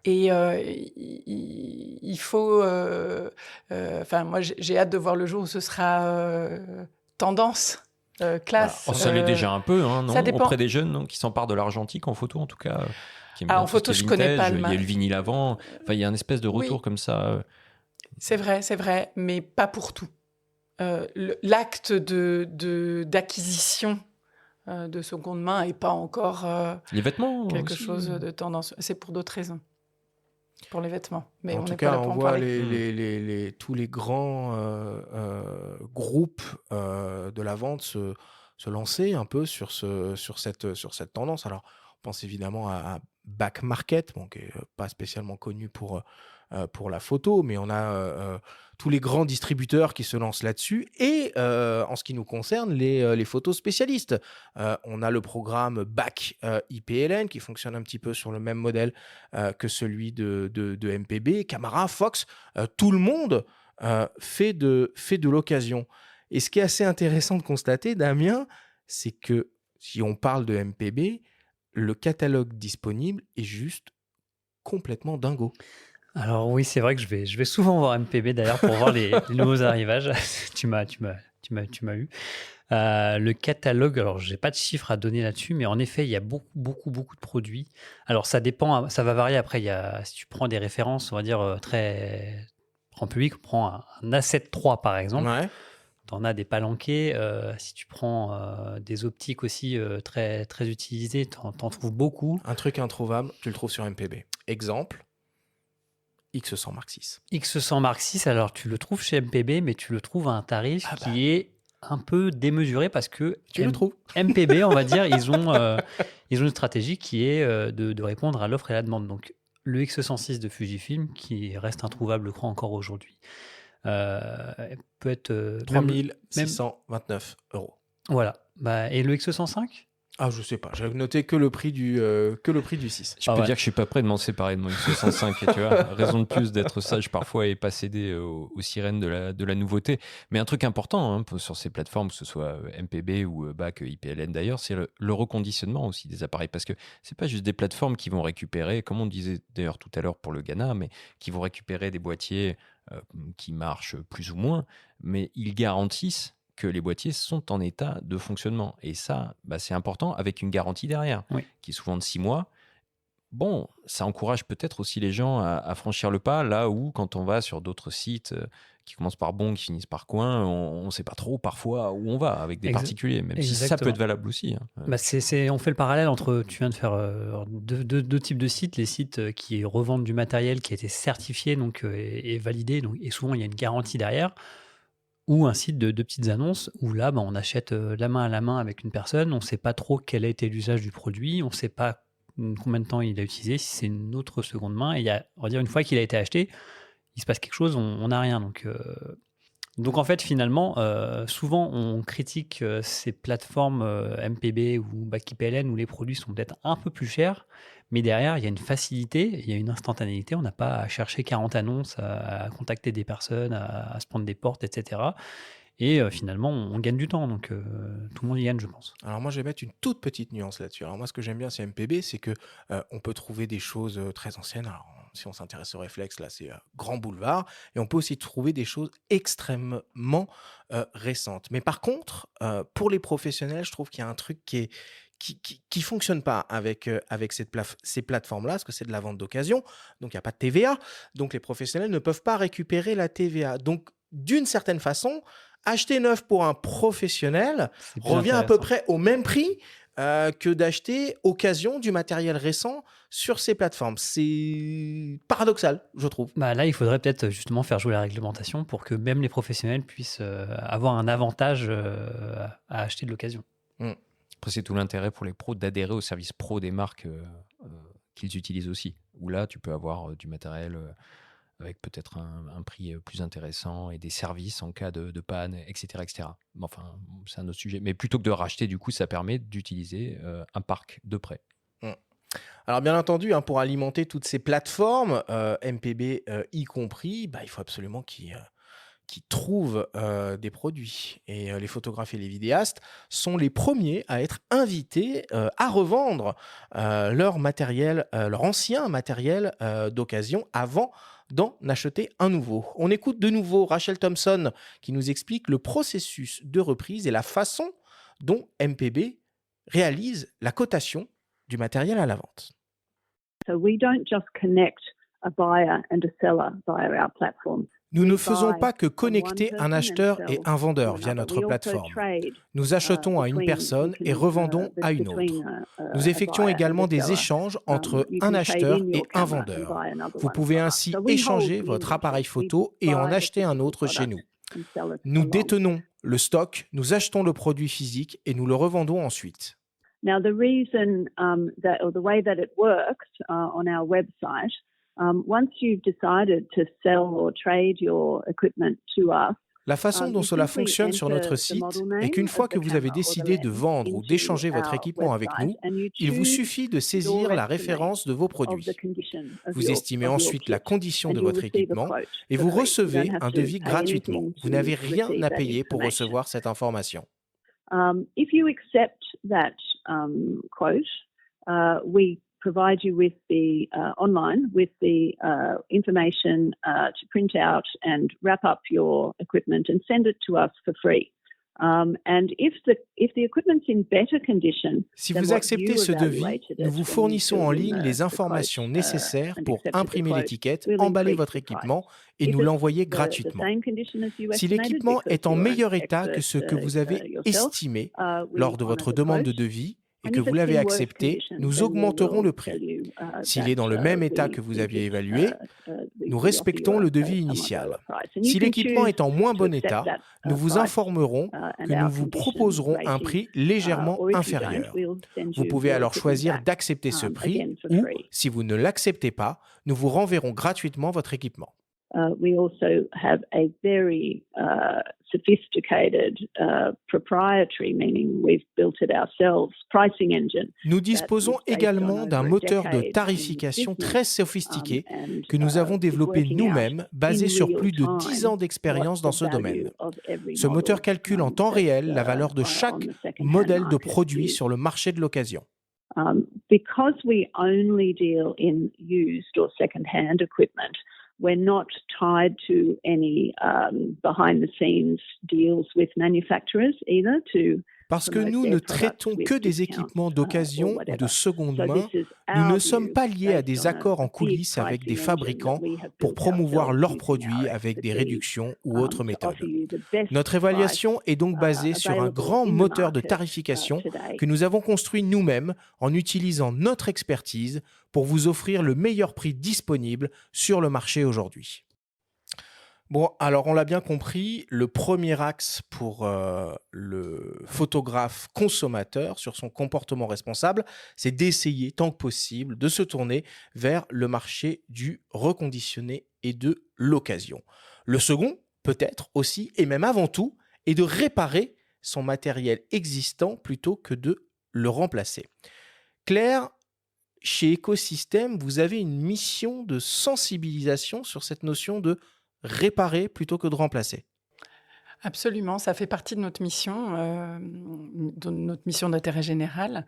Et il faut... Enfin, moi, j'ai hâte de voir le jour où ce sera tendance. Classe. Voilà. Ça l'est déjà un peu, hein, non, ça dépend. auprès des jeunes, non, qui s'emparent de l'argentique en photo, en tout cas. Qui aiment bien en tout photo, ce qui je est connais pas vintage, le il y a le vinyle avant. Enfin, il y a une espèce de retour comme ça. C'est vrai, mais pas pour tout. L'acte d'acquisition de seconde main n'est pas encore les vêtements quelque aussi. chose de tendance. C'est pour d'autres raisons. Pour les vêtements. Mais en on tout n'est cas, pas là pour on en voit parler. tous les grands groupes de la vente se lancer un peu sur cette tendance. Alors, on pense évidemment à Back Market, qui n'est pas spécialement connu pour la photo, mais on a tous les grands distributeurs qui se lancent là-dessus. Et en ce qui nous concerne, les photos spécialistes. On a le programme Back IPLN qui fonctionne un petit peu sur le même modèle que celui de MPB, Camara, Fox. Tout le monde fait de l'occasion. Et ce qui est assez intéressant de constater, Damien, c'est que si on parle de MPB, le catalogue disponible est juste complètement dingo. Alors oui, c'est vrai que je vais souvent voir MPB d'ailleurs pour voir les nouveaux arrivages. tu m'as eu. Le catalogue, alors j'ai pas de chiffres à donner là-dessus, mais en effet, il y a beaucoup de produits. Alors ça dépend, ça va varier. Après, si tu prends des références, on va dire très grand public, on prend un A7 III par exemple. Ouais. T'en as des palanqués. Si tu prends des optiques aussi très utilisées, t'en trouves beaucoup. Un truc introuvable, tu le trouves sur MPB. Exemple, X100 Mark VI. X100 Mark VI, alors tu le trouves chez MPB, mais tu le trouves à un tarif qui est un peu démesuré parce que tu le trouves. MPB, on va dire, ils ont une stratégie qui est de répondre à l'offre et à la demande. Donc le X106 de Fujifilm, qui reste introuvable, je crois, encore aujourd'hui, peut être 3629 €. Voilà. Et le X105 ? Ah, je sais pas. J'avais noté que le prix du 6. Je peux dire que je suis pas prêt de m'en séparer de mon X65. Et tu vois, raison de plus d'être sage parfois et pas céder aux sirènes de la nouveauté. Mais un truc important sur ces plateformes, que ce soit MPB ou Back IPLN d'ailleurs, c'est le reconditionnement aussi des appareils. Parce que c'est pas juste des plateformes qui vont récupérer, comme on disait d'ailleurs tout à l'heure pour le Ghana, mais qui vont récupérer des boîtiers qui marchent plus ou moins, mais ils garantissent que les boîtiers sont en état de fonctionnement. Et ça, c'est important, avec une garantie derrière, qui est souvent de 6 mois. Bon, ça encourage peut-être aussi les gens à franchir le pas, là où, quand on va sur d'autres sites qui commencent par bon, qui finissent par coin, on ne sait pas trop parfois où on va avec des particuliers, même si ça peut être valable aussi. On fait le parallèle entre, tu viens de faire deux types de sites, les sites qui revendent du matériel qui a été certifié donc, et validé, donc, et souvent il y a une garantie derrière, ou un site de petites annonces où là, on achète la main à la main avec une personne, on ne sait pas trop quel a été l'usage du produit, on ne sait pas combien de temps il a utilisé, si c'est une autre seconde main, et on va dire une fois qu'il a été acheté, il se passe quelque chose, on n'a rien. Donc en fait, finalement, souvent on critique ces plateformes MPB ou Back IPLN où les produits sont peut-être un peu plus chers, mais derrière, il y a une facilité, il y a une instantanéité. On n'a pas à chercher 40 annonces, à contacter des personnes, à se prendre des portes, etc. Et finalement, on gagne du temps. Donc, tout le monde y gagne, je pense. Alors moi, je vais mettre une toute petite nuance là-dessus. Alors moi, ce que j'aime bien, c'est MPB, c'est que on peut trouver des choses très anciennes. Alors, si on s'intéresse au réflexe, là, c'est Grand Boulevard. Et on peut aussi trouver des choses extrêmement récentes. Mais par contre, pour les professionnels, je trouve qu'il y a un truc qui fonctionne pas avec ces plateformes-là, parce que c'est de la vente d'occasion, donc il n'y a pas de TVA, donc les professionnels ne peuvent pas récupérer la TVA. Donc, d'une certaine façon, Acheter neuf pour un professionnel C'est plus revient à peu intéressant. près au même prix que d'acheter occasion du matériel récent sur ces plateformes. C'est paradoxal, je trouve. Bah, là, il faudrait peut-être justement faire jouer la réglementation pour que même les professionnels puissent avoir un avantage à acheter de l'occasion. Après, c'est tout l'intérêt pour les pros d'adhérer au service pro des marques qu'ils utilisent aussi. Où là, tu peux avoir du matériel avec peut-être un prix plus intéressant et des services en cas de panne, etc., etc. Mais enfin, c'est un autre sujet. Mais plutôt que de racheter, du coup, ça permet d'utiliser un parc de prêt. Alors bien entendu, pour alimenter toutes ces plateformes, MPB y compris, il faut absolument qu'ils trouvent des produits. Et les photographes et les vidéastes sont les premiers à être invités à revendre leur matériel, leur ancien matériel d'occasion avant d'en acheter un nouveau. On écoute de nouveau Rachel Thompson qui nous explique le processus de reprise et la façon dont MPB réalise la cotation du matériel à la vente. So we don't just connect a buyer and a seller via our platform. Nous ne faisons pas que connecter un acheteur et un vendeur via notre plateforme. Nous achetons à une personne et revendons à une autre. Nous effectuons également des échanges entre un acheteur et un vendeur. Vous pouvez ainsi échanger votre appareil photo et en acheter un autre chez nous. Nous détenons le stock, nous achetons le produit physique et nous le revendons ensuite. Now, the reason or the way that it works on our website, once you've decided to sell or trade your equipment to us, La façon dont cela fonctionne sur notre site est qu'une fois que vous avez décidé de vendre ou d'échanger votre équipement avec nous, il vous suffit de saisir la référence de vos produits. Vous estimez ensuite la condition de votre équipement et vous recevez un devis gratuitement. Vous n'avez rien à payer pour recevoir cette information. If you accept that quote, we provide you with the online with the information to print out and wrap up your equipment and send it to us for free. And if the equipment's in better condition, si vous acceptez ce devis, nous vous fournissons en ligne les informations nécessaires pour imprimer l'étiquette, emballer votre équipement et nous l'envoyer gratuitement. Si l'équipement est en meilleur état que ce que vous avez estimé lors de votre demande de devis et que vous l'avez accepté, nous augmenterons le prix. S'il est dans le même état que vous aviez évalué, nous respectons le devis initial. Si l'équipement est en moins bon état, nous vous informerons que nous vous proposerons un prix légèrement inférieur. Vous pouvez alors choisir d'accepter ce prix ou, si vous ne l'acceptez pas, nous vous renverrons gratuitement votre équipement. We also have a very sophisticated proprietary, meaning we've built it ourselves, pricing engine. Nous disposons également d'un moteur de tarification très sophistiqué que nous avons développé nous-mêmes, basé sur plus de 10 ans d'expérience dans ce domaine. Ce moteur calcule en temps réel la valeur de chaque modèle de produit sur le marché de l'occasion. Because we only deal in used or second-hand equipment, we're not tied to any behind-the-scenes deals with manufacturers either to Parce que nous ne traitons que des équipements d'occasion ou de seconde main, nous ne sommes pas liés à des accords en coulisses avec des fabricants pour promouvoir leurs produits avec des réductions ou autres méthodes. Notre évaluation est donc basée sur un grand moteur de tarification que nous avons construit nous-mêmes en utilisant notre expertise pour vous offrir le meilleur prix disponible sur le marché aujourd'hui. Bon, alors on l'a bien compris, le premier axe pour le photographe consommateur sur son comportement responsable, c'est d'essayer tant que possible de se tourner vers le marché du reconditionné et de l'occasion. Le second, peut-être aussi, et même avant tout, est de réparer son matériel existant plutôt que de le remplacer. Claire, chez Écosystème, vous avez une mission de sensibilisation sur cette notion de réparer plutôt que de remplacer. Absolument, ça fait partie de notre mission d'intérêt général.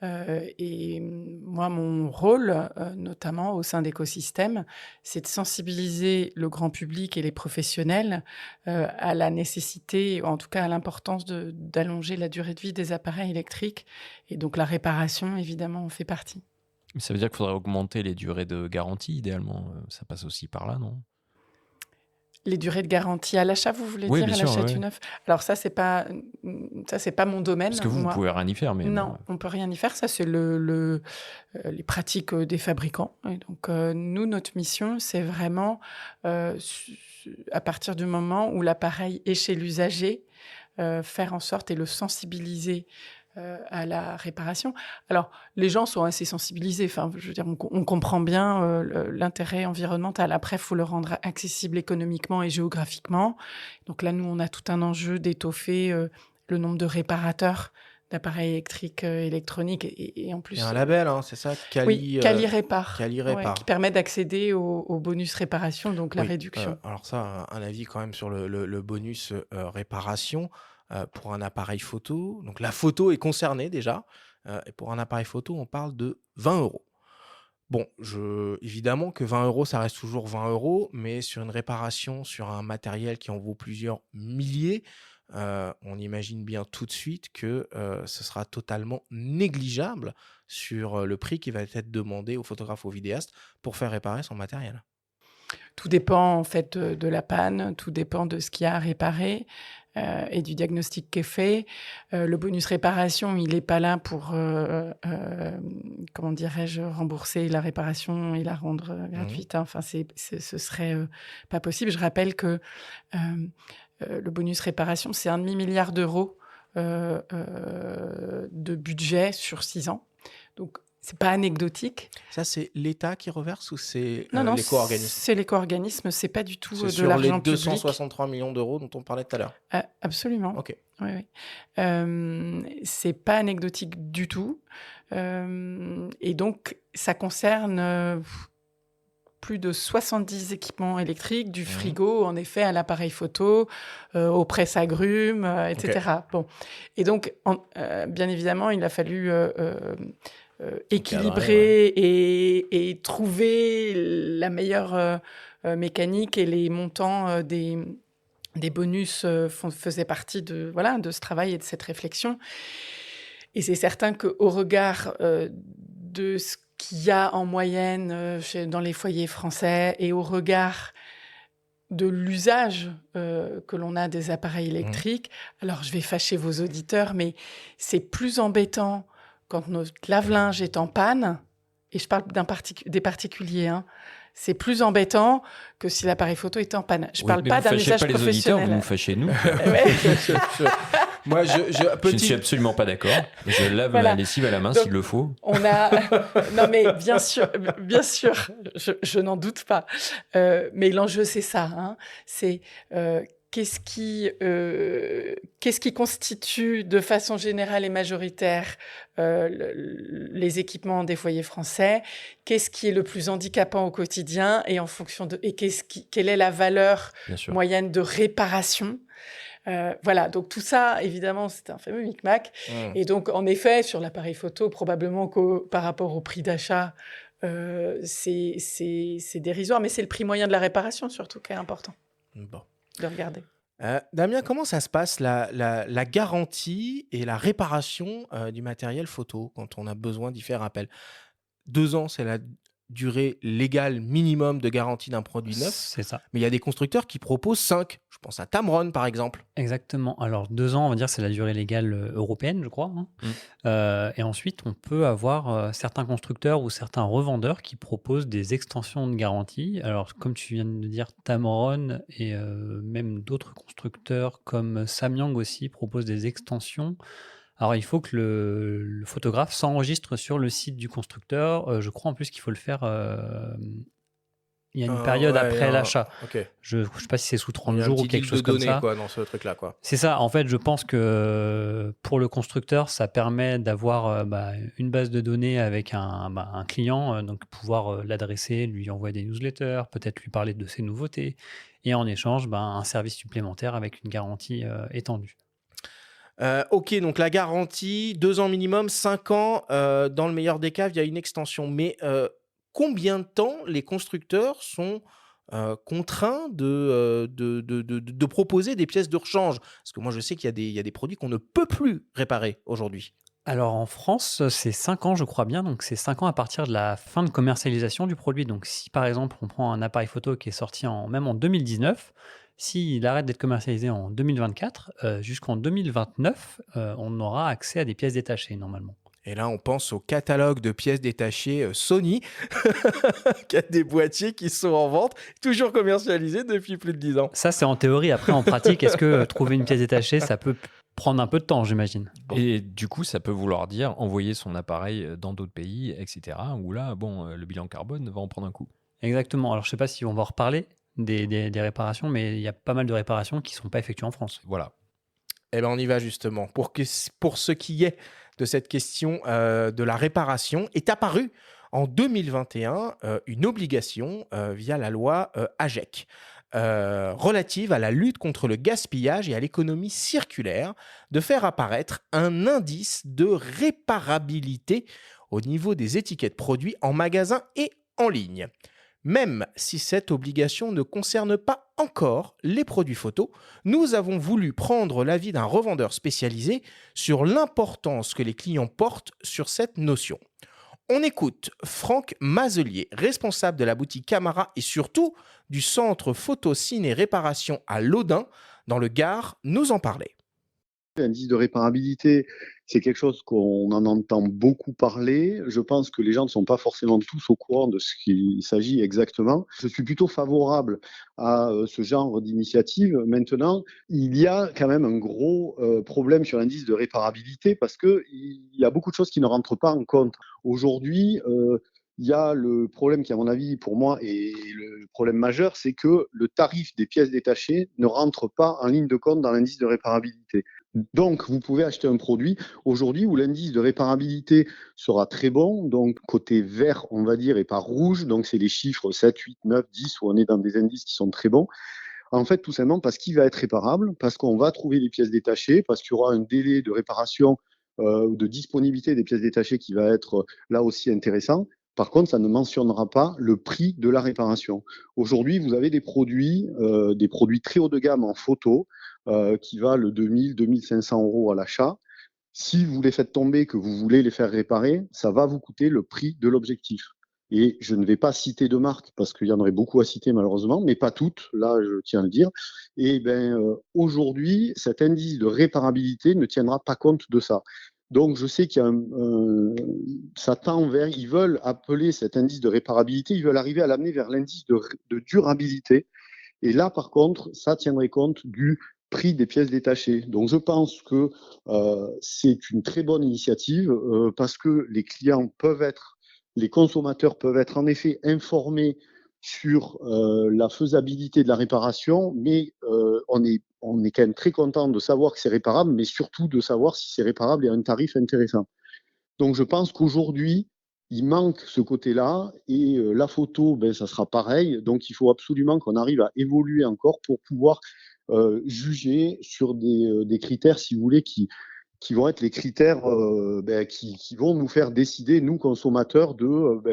Et moi, mon rôle, notamment au sein d'Écosystème, c'est de sensibiliser le grand public et les professionnels à la nécessité, ou en tout cas à l'importance d'allonger la durée de vie des appareils électriques. Et donc la réparation, évidemment, en fait partie. Mais ça veut dire qu'il faudrait augmenter les durées de garantie, idéalement. Ça passe aussi par là, non ? Les durées de garantie à l'achat, vous voulez Oui, dire, bien à sûr, l'achat ouais. du neuf? Alors ça, c'est pas mon domaine, Parce que vous moi. pouvez rien y faire, mais bon, Non, on peut rien y faire. Ça, c'est les pratiques des fabricants. Et donc, nous, notre mission, c'est vraiment, à partir du moment où l'appareil est chez l'usager, faire en sorte et le sensibiliser à la réparation. Alors, les gens sont assez sensibilisés. Enfin, je veux dire, on comprend bien l'intérêt environnemental. Après, il faut le rendre accessible économiquement et géographiquement. Donc là, nous, on a tout un enjeu d'étoffer le nombre de réparateurs d'appareils électriques, électroniques et en Il y plus, a un label, hein, c'est ça, oui, Cali Répare, Cali ouais, Répare. qui permet d'accéder au bonus réparation, donc la Oui, réduction. alors ça, un avis quand même sur le bonus réparation pour un appareil photo. Donc la photo est concernée déjà. Et pour un appareil photo, on parle de 20 euros. Bon, évidemment que 20 euros, ça reste toujours 20 euros, mais sur une réparation, sur un matériel qui en vaut plusieurs milliers, on imagine bien tout de suite que ce sera totalement négligeable sur le prix qui va être demandé au photographe ou au vidéaste pour faire réparer son matériel. Tout dépend en fait de la panne, tout dépend de ce qu'il y a à réparer et du diagnostic qui est fait. Le bonus réparation, il n'est pas là pour, comment dirais-je, rembourser la réparation et la rendre gratuite, hein. Enfin, ce serait pas possible. Je rappelle que le bonus réparation, c'est 1,5 milliard d'euros de budget sur 6 ans. Donc, c'est pas anecdotique. Ça, c'est l'État qui reverse ou c'est Non, non, l'éco-organisme? c'est l'éco-organisme, c'est pas du tout C'est de sur les l'argent public. 263 millions d'euros dont on parlait tout à l'heure. Absolument. Ok. Oui, oui. C'est pas anecdotique du tout. Et donc, ça concerne plus de 70 équipements électriques, du frigo, en effet, à l'appareil photo, aux presses-agrumes, etc. Bon. Et donc, bien évidemment, il a fallu équilibrer et trouver la meilleure mécanique, et les montants des bonus faisaient partie de ce travail et de cette réflexion. Et c'est certain qu'au regard de ce qu'il y a en moyenne dans les foyers français et au regard de l'usage que l'on a des appareils électriques, alors je vais fâcher vos auditeurs, mais c'est plus embêtant quand notre lave-linge est en panne, et je parle des particuliers, hein, c'est plus embêtant que si l'appareil photo est en panne. Je ne parle pas d'un usage professionnel. Vous ne fâchez pas les auditeurs, vous nous fâchez nous. Moi, Je ne suis absolument pas d'accord. Je lave ma lessive à la main s'il le faut. Non, mais bien sûr, je n'en doute pas. Mais l'enjeu, c'est ça. Hein. C'est qu'est-ce qui constitue de façon générale et majoritaire les équipements des foyers français, qu'est-ce qui est le plus handicapant au quotidien, et en fonction quelle est la valeur moyenne de réparation. Voilà, donc tout ça, évidemment, c'est un fameux micmac. Et donc, en effet, sur l'appareil photo, probablement que par rapport au prix d'achat, c'est dérisoire, mais c'est le prix moyen de la réparation surtout qui est important de regarder. Damien, comment ça se passe, la garantie et la réparation du matériel photo quand on a besoin d'y faire appel? 2 ans, c'est la durée légale minimum de garantie d'un produit neuf. C'est ça. Mais il y a des constructeurs qui proposent 5. Je pense à Tamron, par exemple. Exactement. Alors, 2 ans, on va dire, c'est la durée légale européenne, je crois. Et ensuite, on peut avoir certains constructeurs ou certains revendeurs qui proposent des extensions de garantie. Alors, comme tu viens de dire, Tamron et même d'autres constructeurs comme Samyang aussi proposent des extensions. Alors, il faut que le photographe s'enregistre sur le site du constructeur. Je crois en plus qu'il faut le faire. Il y a une période après l'achat. Okay. Je ne sais pas si c'est sous 30 jours ou quelque chose comme ça. Quoi, dans ce truc-là, quoi. C'est ça. En fait, je pense que pour le constructeur, ça permet d'avoir une base de données avec un client, donc pouvoir l'adresser, lui envoyer des newsletters, peut-être lui parler de ses nouveautés, et en échange, un service supplémentaire avec une garantie étendue. Ok, donc la garantie, 2 ans minimum, 5 ans, dans le meilleur des cas, il y a une extension. Mais combien de temps les constructeurs sont contraints de proposer des pièces de rechange? Parce que moi, je sais qu'il y a des produits qu'on ne peut plus réparer aujourd'hui. Alors en France, c'est 5 ans, je crois bien. Donc c'est 5 ans à partir de la fin de commercialisation du produit. Donc si par exemple on prend un appareil photo qui est sorti même en 2019, s'il arrête d'être commercialisé en 2024, jusqu'en 2029, on aura accès à des pièces détachées normalement. Et là, on pense au catalogue de pièces détachées Sony, qui a des boîtiers qui sont en vente, toujours commercialisés depuis plus de 10 ans. Ça, c'est en théorie. Après, en pratique, est-ce que trouver une pièce détachée, ça peut prendre un peu de temps, j'imagine. Et du coup, ça peut vouloir dire envoyer son appareil dans d'autres pays, etc. Où là, le bilan carbone va en prendre un coup. Exactement. Alors, je ne sais pas si on va en reparler des réparations, mais il y a pas mal de réparations qui ne sont pas effectuées en France. Voilà. Eh bien, on y va justement. Pour ce qui est de cette question de la réparation, est apparue en 2021 une obligation via la loi AGEC relative à la lutte contre le gaspillage et à l'économie circulaire de faire apparaître un indice de réparabilité au niveau des étiquettes produits en magasin et en ligne. Même si cette obligation ne concerne pas encore les produits photos, nous avons voulu prendre l'avis d'un revendeur spécialisé sur l'importance que les clients portent sur cette notion. On écoute Franck Mazelier, responsable de la boutique Camara et surtout du centre photo ciné réparation à Laudun, dans le Gard, nous en parler. L'indice de réparabilité, c'est quelque chose qu'on en entend beaucoup parler. Je pense que les gens ne sont pas forcément tous au courant de ce qu'il s'agit exactement. Je suis plutôt favorable à ce genre d'initiative. Maintenant, il y a quand même un gros problème sur l'indice de réparabilité parce qu'il y a beaucoup de choses qui ne rentrent pas en compte. Aujourd'hui, il y a le problème qui, à mon avis, pour moi, est le problème majeur, c'est que le tarif des pièces détachées ne rentre pas en ligne de compte dans l'indice de réparabilité. Donc, vous pouvez acheter un produit aujourd'hui où l'indice de réparabilité sera très bon, donc côté vert, on va dire, et pas rouge. Donc, c'est les chiffres 7, 8, 9, 10, où on est dans des indices qui sont très bons. En fait, tout simplement parce qu'il va être réparable, parce qu'on va trouver les pièces détachées, parce qu'il y aura un délai de réparation ou de disponibilité des pièces détachées qui va être là aussi intéressant. Par contre, ça ne mentionnera pas le prix de la réparation. Aujourd'hui, vous avez des produits très haut de gamme en photo qui valent 2000, 2500 € à l'achat. Si vous les faites tomber, que vous voulez les faire réparer, ça va vous coûter le prix de l'objectif. Et je ne vais pas citer de marques parce qu'il y en aurait beaucoup à citer malheureusement, mais pas toutes, là je tiens à le dire. Et aujourd'hui, cet indice de réparabilité ne tiendra pas compte de ça. Donc je sais qu'il y a ça tend vers, ils veulent appeler cet indice de réparabilité, ils veulent arriver à l'amener vers l'indice de durabilité. Et là par contre, ça tiendrait compte du prix des pièces détachées. Donc je pense que c'est une très bonne initiative parce que les consommateurs peuvent être en effet informés sur la faisabilité de la réparation, mais on est quand même très content de savoir que c'est réparable, mais surtout de savoir si c'est réparable et à un tarif intéressant. Donc je pense qu'aujourd'hui, il manque ce côté-là et la photo, ça sera pareil. Donc il faut absolument qu'on arrive à évoluer encore pour pouvoir juger sur des critères, si vous voulez, qui vont être les critères qui vont nous faire décider, nous consommateurs, de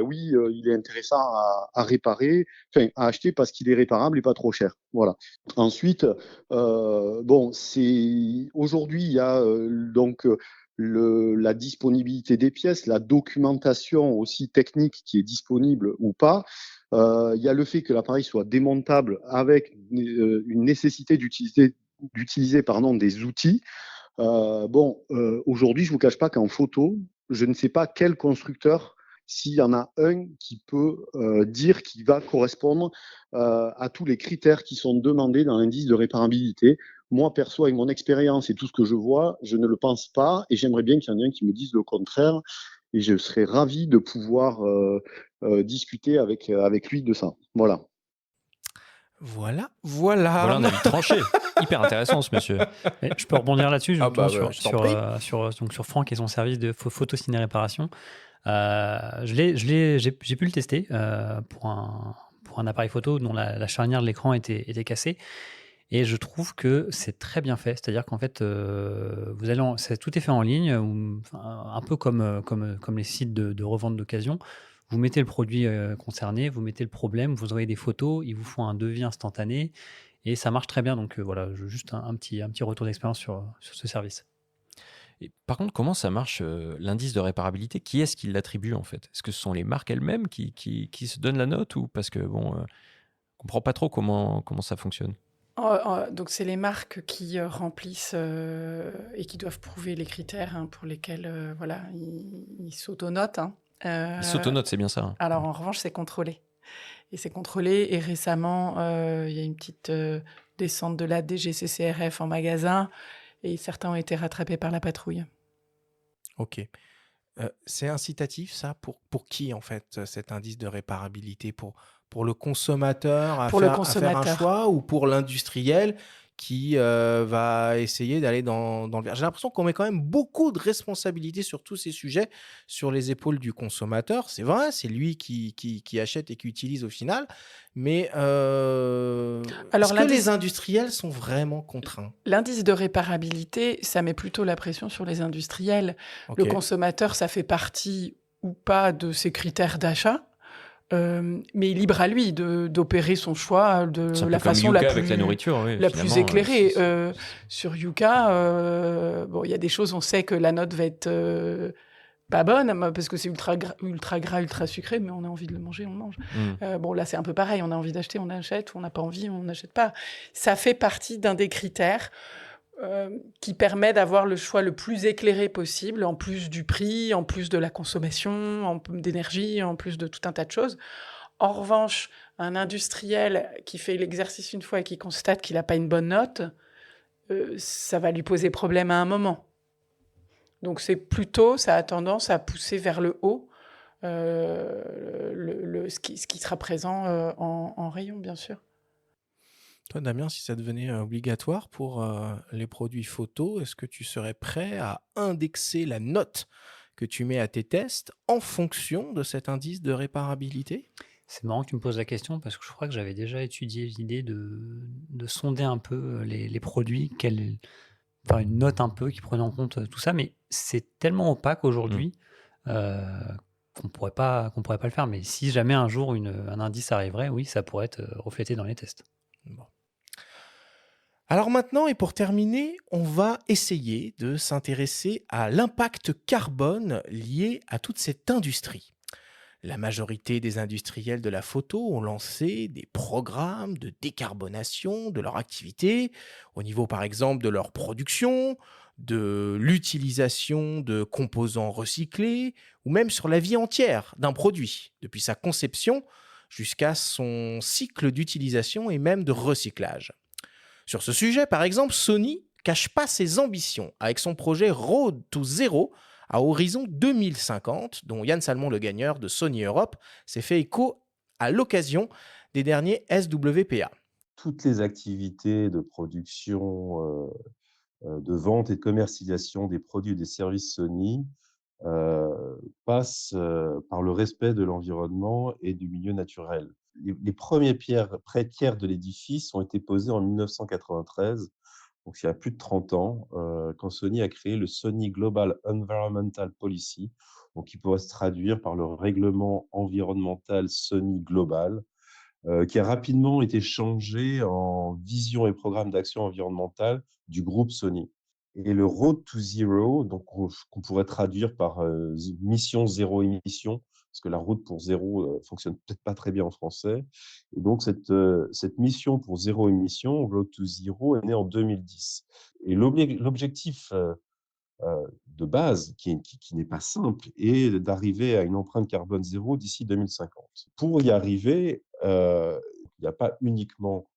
oui, il est intéressant à réparer, à acheter parce qu'il est réparable et pas trop cher. Voilà. Ensuite, aujourd'hui, il y a la disponibilité des pièces, la documentation aussi technique qui est disponible ou pas. Il y a le fait que l'appareil soit démontable avec une nécessité d'utiliser des outils. Aujourd'hui, je ne vous cache pas qu'en photo, je ne sais pas quel constructeur, s'il y en a un qui peut dire qu'il va correspondre à tous les critères qui sont demandés dans l'indice de réparabilité. Moi, perso, avec mon expérience et tout ce que je vois, je ne le pense pas et j'aimerais bien qu'il y en ait un qui me dise le contraire et je serais ravi de pouvoir discuter avec lui de ça. Voilà. Voilà. Voilà un avis tranché. Hyper intéressant, ce monsieur. Et je peux rebondir là-dessus sur Franck et son service de photo ciné réparation. J'ai pu le tester pour un appareil photo dont la charnière de l'écran était cassée. Et je trouve que c'est très bien fait. C'est-à-dire qu'en fait, tout est fait en ligne, un peu comme les sites de revente d'occasion. Vous mettez le produit concerné, vous mettez le problème, vous envoyez des photos, ils vous font un devis instantané et ça marche très bien. Donc voilà, juste un petit retour d'expérience sur ce service. Et par contre, comment ça marche, l'indice de réparabilité? Qui est-ce qui l'attribue, en fait? Est-ce que ce sont les marques elles-mêmes qui se donnent la note ou parce que bon, on comprend pas trop comment ça fonctionne? Donc c'est les marques qui, remplissent, et qui doivent prouver les critères, hein, pour lesquels, voilà, ils s'autonotent, hein. Ils Heu, s'autonotent, c'est bien ça, hein? alors en revanche, c'est contrôlé et c'est contrôlé et récemment, il y a une petite, descente de la DGCCRF en magasin et certains ont été rattrapés par la patrouille. Ok. C'est incitatif, ça, pour qui, en fait, cet indice de réparabilité? Pour le consommateur Pour le à faire un consommateur. choix ou pour l'industriel qui va essayer d'aller dans le vert? J'ai l'impression qu'on met quand même beaucoup de responsabilités sur tous ces sujets sur les épaules du consommateur. C'est vrai, c'est lui qui achète et qui utilise au final. Mais Alors est-ce que les l'indice industriels sont vraiment contraints? l'indice de réparabilité, ça met plutôt la pression sur les industriels. Le Ok. consommateur, ça fait partie ou pas de ses critères d'achat. Mais libre à lui d'opérer son choix de C'est un peu la comme façon Yuka avec la nourriture, oui, la plus finalement, éclairée. Sur Yuka, bon, il y a des choses, on sait que la note va être pas bonne, parce que c'est ultra gras, ultra sucré, mais on a envie de le manger, on le mange. Mmh. Bon, là, c'est un peu pareil, on a envie d'acheter, on achète, ou on n'a pas envie, on n'achète pas. Ça fait partie d'un des critères qui permet d'avoir le choix le plus éclairé possible, en plus du prix, en plus de la consommation, d'énergie, en plus de tout un tas de choses. En revanche, un industriel qui fait l'exercice une fois et qui constate qu'il n'a pas une bonne note, ça va lui poser problème à un moment. Donc c'est plutôt, ça a tendance à pousser vers le haut ce qui sera présent en rayon, bien sûr. Toi, Damien, si ça devenait obligatoire pour les produits photo, est-ce que tu serais prêt à indexer la note que tu mets à tes tests en fonction de cet indice de réparabilité? C'est marrant que tu me poses la question parce que je crois que j'avais déjà étudié l'idée de sonder un peu les produits, enfin une note un peu qui prenait en compte tout ça, mais c'est tellement opaque Mmh. aujourd'hui euh, qu'on pourrait pas le faire. Mais si jamais un jour un indice arriverait, oui, ça pourrait être reflété dans les tests. Bon. Alors maintenant, et pour terminer, on va essayer de s'intéresser à l'impact carbone lié à toute cette industrie. La majorité des industriels de la photo ont lancé des programmes de décarbonation de leur activité, au niveau par exemple de leur production, de l'utilisation de composants recyclés, ou même sur la vie entière d'un produit, depuis sa conception jusqu'à son cycle d'utilisation et même de recyclage. Sur ce sujet, par exemple, Sony cache pas ses ambitions avec son projet Road to Zero à horizon 2050, dont Yann Salmon, le gagneur de Sony Europe, s'est fait écho à l'occasion des derniers SWPA. Toutes les activités de production, de vente et de commercialisation des produits et des services Sony, passent, par le respect de l'environnement et du milieu naturel. Les 1res pierres de l'édifice ont été posées en 1993, donc il y a plus de 30 ans, quand Sony a créé le Sony Global Environmental Policy, donc qui pourrait se traduire par le règlement environnemental Sony Global, qui a rapidement été changé en vision et programme d'action environnementale du groupe Sony. Et le Road to Zero, donc qu'on pourrait traduire par mission zéro émission, parce que la route pour zéro fonctionne peut-être pas très bien en français. Et donc cette mission pour zéro émission, Road to Zero, est née en 2010. Et l'objectif de base, qui n'est pas simple, est d'arriver à une empreinte carbone zéro d'ici 2050. Pour y arriver, il n'y a pas uniquement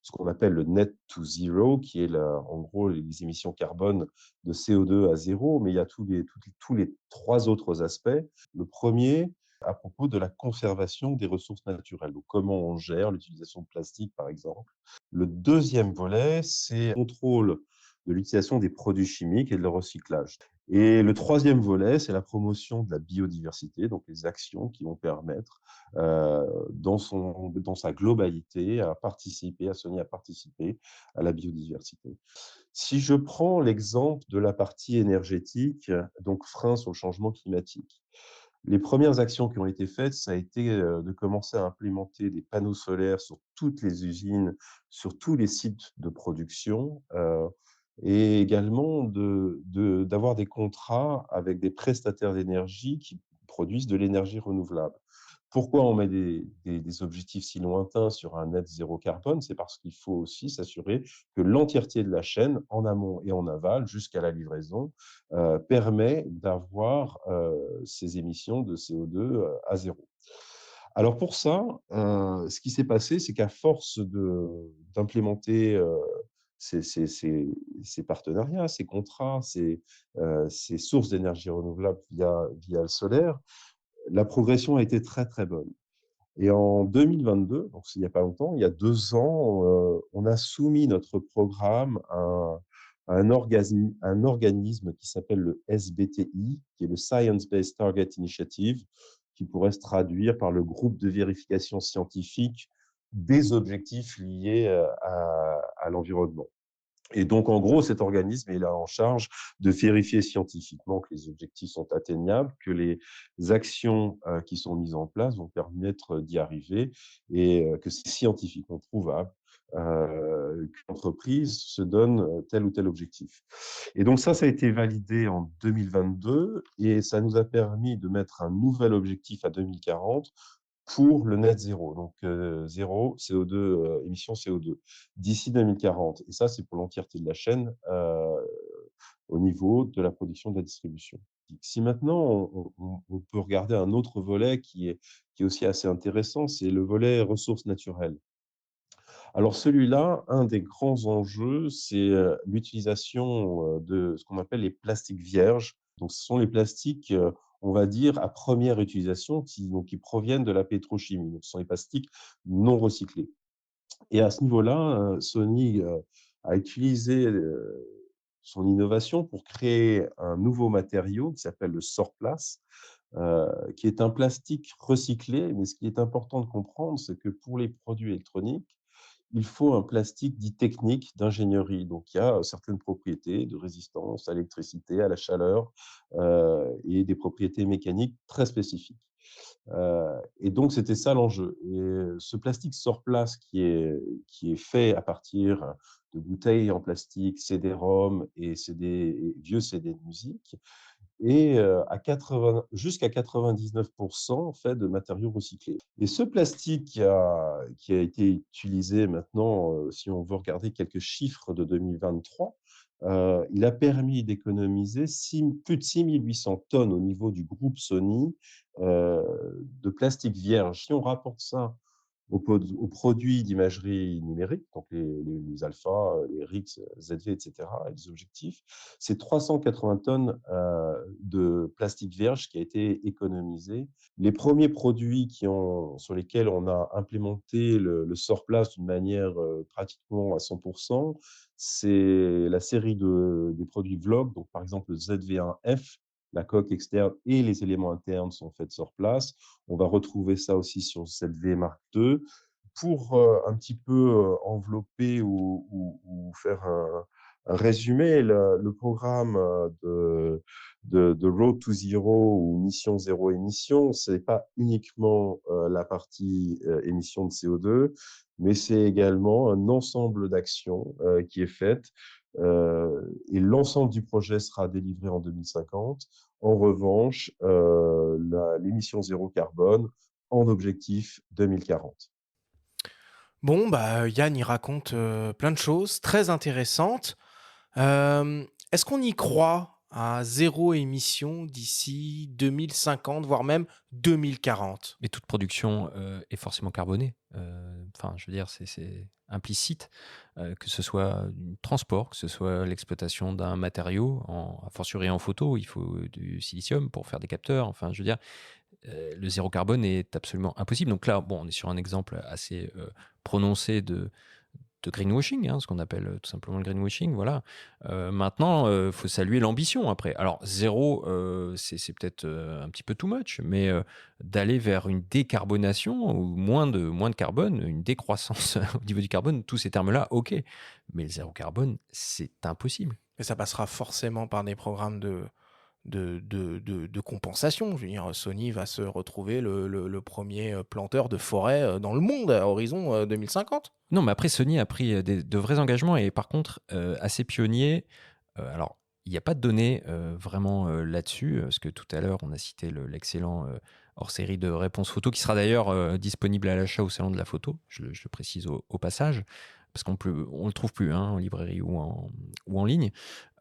ce qu'on appelle le net to zero, qui est en gros les émissions carbone de CO2 à zéro, mais il y a tous les 3 autres aspects. Le premier, à propos de la conservation des ressources naturelles, donc comment on gère l'utilisation de plastique, par exemple. Le deuxième volet, c'est le contrôle de l'utilisation des produits chimiques et de leur recyclage. Et le troisième volet, c'est la promotion de la biodiversité, donc les actions qui vont permettre, dans sa globalité, à Sony à participer à la biodiversité. Si je prends l'exemple de la partie énergétique, donc frein sur le changement climatique, les premières actions qui ont été faites, ça a été de commencer à implémenter des panneaux solaires sur toutes les usines, sur tous les sites de production, et également d'avoir des contrats avec des prestataires d'énergie qui produisent de l'énergie renouvelable. Pourquoi on met des objectifs si lointains sur un net zéro carbone? C'est parce qu'il faut aussi s'assurer que l'entièreté de la chaîne, en amont et en aval, jusqu'à la livraison, permet d'avoir ces émissions de CO2 à zéro. Alors pour ça, ce qui s'est passé, c'est qu'à force d'implémenter ces partenariats, ces contrats, ces sources d'énergie renouvelable via le solaire, la progression a été très, très bonne. Et en 2022, donc il n'y a pas longtemps, il y a 2 ans, on a soumis notre programme à un organisme qui s'appelle le SBTI, qui est le Science Based Target Initiative, qui pourrait se traduire par le groupe de vérification scientifique des objectifs liés à l'environnement. Et donc, en gros, cet organisme est là en charge de vérifier scientifiquement que les objectifs sont atteignables, que les actions qui sont mises en place vont permettre d'y arriver et que c'est scientifiquement prouvable qu'une entreprise se donne tel ou tel objectif. Et donc ça a été validé en 2022 et ça nous a permis de mettre un nouvel objectif à 2040 pour le net zéro, donc zéro CO2, émission CO2, d'ici 2040. Et ça, c'est pour l'entièreté de la chaîne au niveau de la production et de la distribution. Si maintenant, on peut regarder un autre volet qui est aussi assez intéressant, c'est le volet ressources naturelles. Alors celui-là, un des grands enjeux, c'est l'utilisation de ce qu'on appelle les plastiques vierges. Donc ce sont les plastiques, on va dire, à première utilisation qui proviennent de la pétrochimie. Donc ce sont les plastiques non recyclés. Et à ce niveau-là, Sony a utilisé son innovation pour créer un nouveau matériau qui s'appelle le Sorplast, qui est un plastique recyclé. Mais ce qui est important de comprendre, c'est que pour les produits électroniques, il faut un plastique dit technique d'ingénierie. Donc, il y a certaines propriétés de résistance à l'électricité, à la chaleur et des propriétés mécaniques très spécifiques. Et donc, c'était ça l'enjeu. Et ce plastique Sorplast qui est fait à partir de bouteilles en plastique, CD-ROM et vieux CD de musique, et jusqu'à 99% fait de matériaux recyclés. Et ce plastique qui a été utilisé maintenant, si on veut regarder quelques chiffres de 2023, il a permis d'économiser plus de 6800 tonnes au niveau du groupe Sony de plastique vierge. Si on rapporte ça aux produits d'imagerie numérique, donc les alpha, les RIX, ZV, etc., et les objectifs, c'est 380 tonnes de plastique vierge qui a été économisé. Les premiers produits sur lesquels on a implémenté le Sorplast d'une manière pratiquement à 100%, c'est la série des produits Vlog, donc par exemple le ZV1F, la coque externe et les éléments internes sont faits sur place. On va retrouver ça aussi sur cette ZV Mark II. Pour un petit peu envelopper ou faire un résumé, le programme de Road to Zero ou Mission Zéro Émission, ce n'est pas uniquement la partie émission de CO2, mais c'est également un ensemble d'actions qui est faite et l'ensemble du projet sera délivré en 2050. En revanche, l'émission zéro carbone en objectif 2040. Bon, bah, Yann, il raconte plein de choses très intéressantes. Est-ce qu'on y croit à zéro émission d'ici 2050, voire même 2040? Mais toute production est forcément carbonée. Enfin, je veux dire, c'est implicite, que ce soit du transport, que ce soit l'exploitation d'un matériau, a fortiori en photo, il faut du silicium pour faire des capteurs. Enfin, je veux dire, le zéro carbone est absolument impossible. Donc là, bon, on est sur un exemple assez prononcé de greenwashing, ce qu'on appelle tout simplement le greenwashing. Voilà. Maintenant, il faut saluer l'ambition après. Alors, zéro, c'est peut-être un petit peu too much, mais d'aller vers une décarbonation ou moins de carbone, une décroissance au niveau du carbone, tous ces termes-là, ok. Mais le zéro carbone, c'est impossible. Et ça passera forcément par des programmes de de compensation. Je veux dire, Sony va se retrouver le premier planteur de forêt dans le monde à horizon 2050. Non, mais après, Sony a pris de vrais engagements et par contre, assez pionnier. Alors, il n'y a pas de données vraiment là-dessus, parce que tout à l'heure, on a cité l'excellent hors-série de réponse photo, qui sera d'ailleurs disponible à l'achat au Salon de la photo, je le précise au passage, parce qu'on ne le trouve plus en librairie ou en ligne.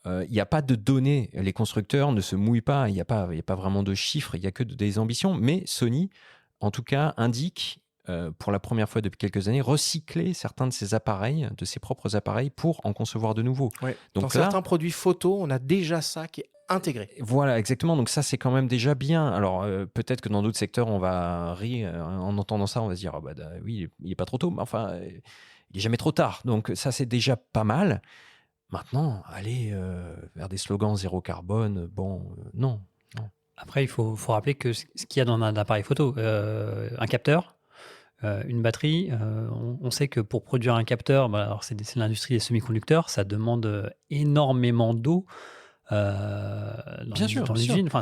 Il n'y a pas de données, les constructeurs ne se mouillent pas, il n'y a pas vraiment de chiffres, il n'y a que des ambitions, mais Sony, en tout cas, indique pour la première fois depuis quelques années, recycler certains de ses appareils, de ses propres appareils, pour en concevoir de nouveaux. Ouais. Donc Dans là, certains produits photo, on a déjà ça qui est intégré. voilà, exactement. Donc ça, c'est quand même déjà bien. Alors peut-être que dans d'autres secteurs, on va rire en entendant ça, on va se dire, ah bah, oui, il n'est pas trop tôt, mais enfin, il n'est jamais trop tard. Donc ça, c'est déjà pas mal. Maintenant, aller vers des slogans zéro carbone, non. Après, il faut rappeler que ce qu'il y a dans un appareil photo, un capteur, une batterie, on sait que pour produire un capteur, alors c'est l'industrie des semi-conducteurs, ça demande énormément d'eau Bien sûr, dans bien sûr. l'usine. Enfin,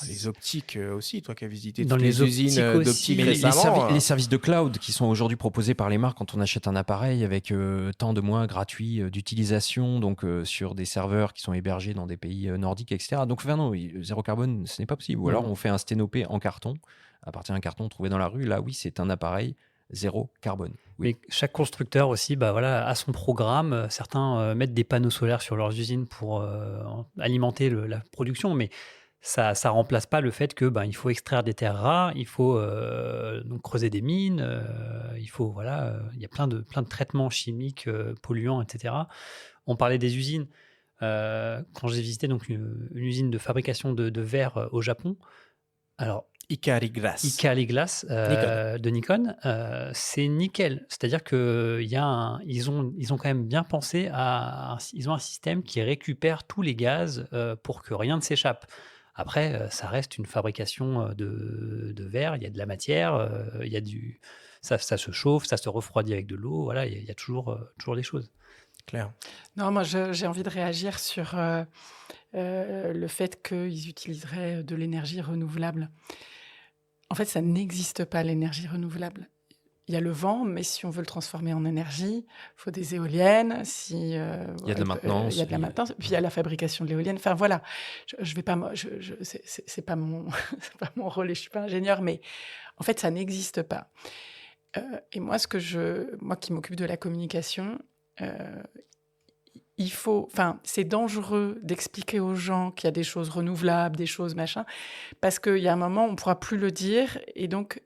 Les optiques aussi, toi qui as visité Dans toutes les les usines optiques aussi. d'optique Mais récemment. les services de cloud qui sont aujourd'hui proposés par les marques quand on achète un appareil avec tant de mois gratuits d'utilisation, donc sur des serveurs qui sont hébergés dans des pays nordiques, etc. Donc, non, zéro carbone, ce n'est pas possible. Ou alors, on fait un sténopé en carton, à partir d'un carton trouvé dans la rue. Là, oui, c'est un appareil zéro carbone. Oui. Mais chaque constructeur aussi a son programme. Certains mettent des panneaux solaires sur leurs usines pour alimenter la production, mais ça ne remplace pas le fait que il faut extraire des terres rares, il faut donc creuser des mines, il faut il y a plein de traitements chimiques, polluants, etc. On parlait des usines. Quand j'ai visité donc une usine de fabrication de verre au Japon, alors Hikari Glass. Hikari Glass de Nikon, c'est nickel. C'est-à-dire qu'ils ont quand même bien pensé ils ont un système qui récupère tous les gaz pour que rien ne s'échappe. Après, ça reste une fabrication de verre, il y a de la matière, ça se chauffe, ça se refroidit avec de l'eau, voilà, il y a toujours des choses. Claire. Non, moi j'ai envie de réagir sur le fait qu'ils utiliseraient de l'énergie renouvelable. En fait, ça n'existe pas, l'énergie renouvelable. Il y a le vent, mais si on veut le transformer en énergie, il faut des éoliennes. Il y a de la maintenance. Il y a de la maintenance. Puis il y a la fabrication de l'éolienne. Enfin voilà, je vais pas, c'est pas mon, c'est pas mon rôle et je suis pas ingénieur, mais en fait, ça n'existe pas. Et moi, moi qui m'occupe de la communication, c'est dangereux d'expliquer aux gens qu'il y a des choses renouvelables, des choses machin, parce qu'il y a un moment, on ne pourra plus le dire. Et donc,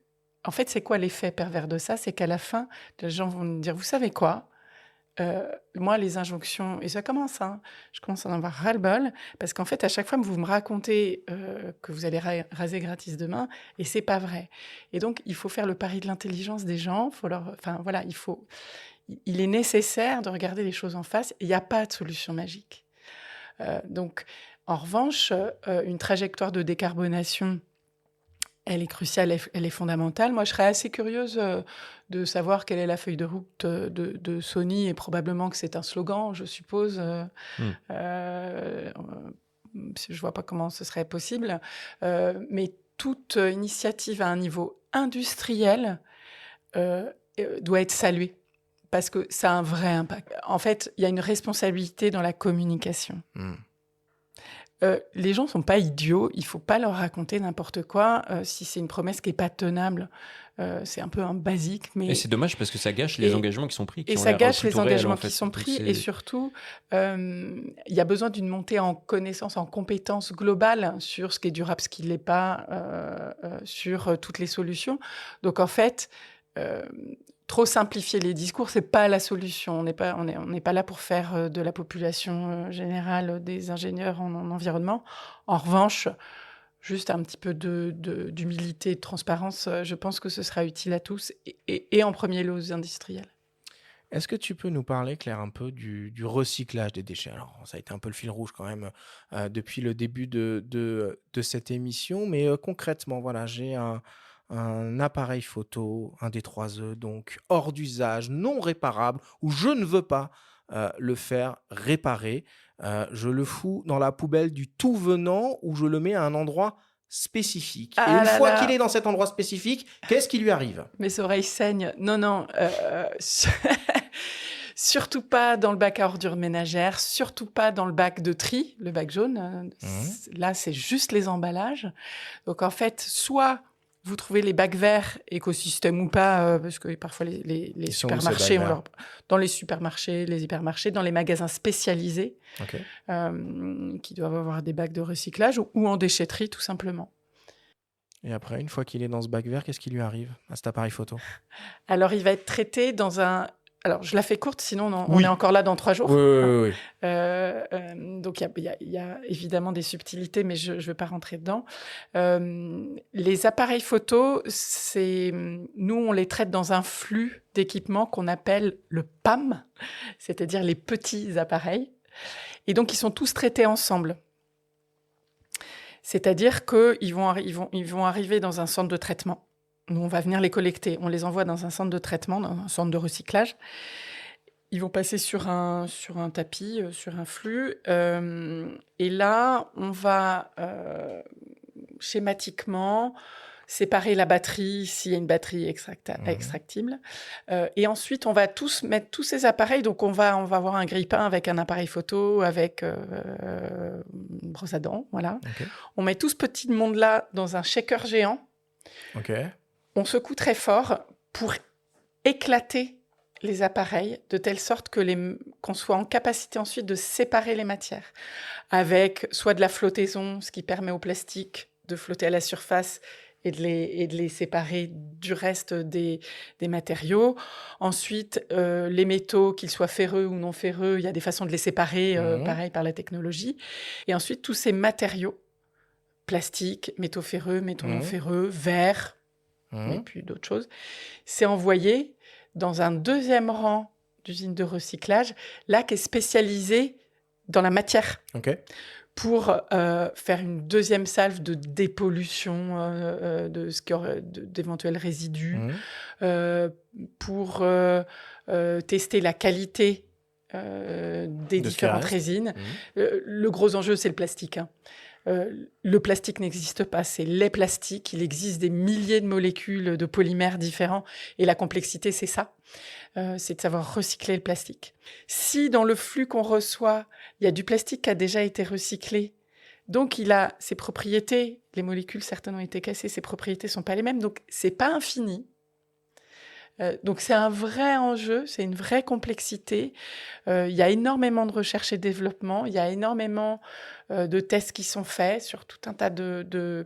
en fait, c'est quoi l'effet pervers de ça? C'est qu'à la fin, les gens vont nous dire, vous savez quoi? Moi, les injonctions, et ça commence, je commence à en avoir ras-le-bol, parce qu'en fait, à chaque fois, vous me racontez que vous allez raser gratis demain, et c'est pas vrai. Et donc, il faut faire le pari de l'intelligence des gens. Il est nécessaire de regarder les choses en face. Il n'y a pas de solution magique. Donc, en revanche, une trajectoire de décarbonation, elle est cruciale, elle est fondamentale. Moi, je serais assez curieuse de savoir quelle est la feuille de route de Sony, et probablement que c'est un slogan, je suppose. Je ne vois pas comment ce serait possible. Mais toute initiative à un niveau industriel doit être saluée, parce que ça a un vrai impact. En fait, il y a une responsabilité dans la communication. Les gens ne sont pas idiots, il ne faut pas leur raconter n'importe quoi si c'est une promesse qui n'est pas tenable. C'est un peu un basique. Mais... Et c'est dommage parce que ça gâche les engagements qui sont pris. Et ça gâche les engagements qui sont pris. Et surtout, il y a besoin d'une montée en connaissance, en compétences globales sur ce qui est durable, ce qui ne l'est pas, sur toutes les solutions. Donc en fait... trop simplifier les discours, c'est pas la solution. On n'est pas là pour faire de la population générale des ingénieurs en environnement. En revanche, juste un petit peu d'humilité et de transparence, je pense que ce sera utile à tous, et en premier lieu aux industriels. Est-ce que tu peux nous parler, Claire, un peu du recyclage des déchets? Alors, ça a été un peu le fil rouge quand même depuis le début de cette émission, mais concrètement, voilà, j'ai un appareil photo, un D3E, donc hors d'usage, non réparable, où je ne veux pas le faire réparer. Je le fous dans la poubelle du tout venant ou je le mets à un endroit spécifique. Et Ah une là fois là. qu'il est dans cet endroit spécifique, qu'est-ce qui lui arrive? Mes oreilles saignent. Non. Surtout pas dans le bac à ordures ménagères, surtout pas dans le bac de tri, le bac jaune. Là, c'est juste les emballages. Donc, en fait, soit vous trouvez les bacs verts, écosystème ou pas, parce que parfois les Ils sont où, ces supermarchés, bacs verts dans les supermarchés, les hypermarchés, dans les magasins spécialisés, Ok. qui doivent avoir des bacs de recyclage ou en déchetterie, tout simplement. Et après, une fois qu'il est dans ce bac vert, qu'est-ce qui lui arrive à cet appareil photo? Alors, il va être traité dans un... Alors, je la fais courte, sinon on Oui. est encore là dans 3 jours. Oui. Donc, il y a évidemment des subtilités, mais je ne vais pas rentrer dedans. Les appareils photo, nous, on les traite dans un flux d'équipements qu'on appelle le PAM, c'est-à-dire les petits appareils. Et donc, ils sont tous traités ensemble. C'est-à-dire qu'ils vont arriver dans un centre de traitement. Nous, on va venir les collecter. On les envoie dans un centre de traitement, dans un centre de recyclage. Ils vont passer sur un tapis, sur un flux. Et là, on va schématiquement séparer la batterie, s'il y a une batterie extractible. Et ensuite, on va mettre tous ces appareils. Donc, on va avoir un grille-pain avec un appareil photo, avec une brosse à dents. Voilà. Ok. On met tout ce petit monde-là dans un shaker géant. Ok. On secoue très fort pour éclater les appareils de telle sorte qu'on soit en capacité ensuite de séparer les matières avec soit de la flottaison, ce qui permet au plastique de flotter à la surface et de les séparer du reste des matériaux. Ensuite, les métaux, qu'ils soient ferreux ou non ferreux, il y a des façons de les séparer, pareil, par la technologie. Et ensuite, tous ces matériaux, plastique, métaux ferreux, métaux non ferreux, verre, et puis d'autres choses, c'est envoyé dans un deuxième rang d'usine de recyclage, là, qui est spécialisée dans la matière, pour faire une deuxième salve de dépollution d'éventuels résidus, pour tester la qualité des différentes résines. Le gros enjeu, c'est le plastique. Le plastique n'existe pas, c'est les plastiques. Il existe des milliers de molécules de polymères différents. Et la complexité, c'est ça. C'est de savoir recycler le plastique. Si dans le flux qu'on reçoit, il y a du plastique qui a déjà été recyclé, donc il a ses propriétés, les molécules, certaines ont été cassées, ses propriétés ne sont pas les mêmes, donc c'est pas infini. Donc c'est un vrai enjeu, c'est une vraie complexité. Il y a énormément de recherche et développement, il y a énormément de tests qui sont faits sur tout un tas de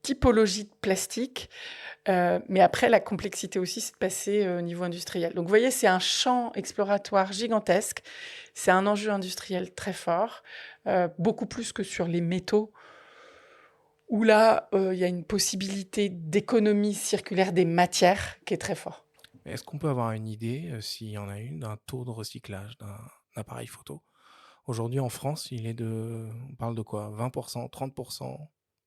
typologies de plastique. Mais après, la complexité aussi, c'est de passer au niveau industriel. Donc vous voyez, c'est un champ exploratoire gigantesque, c'est un enjeu industriel très fort, beaucoup plus que sur les métaux, où là, il y a une possibilité d'économie circulaire des matières qui est très fort. Est-ce qu'on peut avoir une idée, s'il y en a une, d'un taux de recyclage d'un appareil photo? Aujourd'hui, en France, on parle de quoi? 20%, 30%,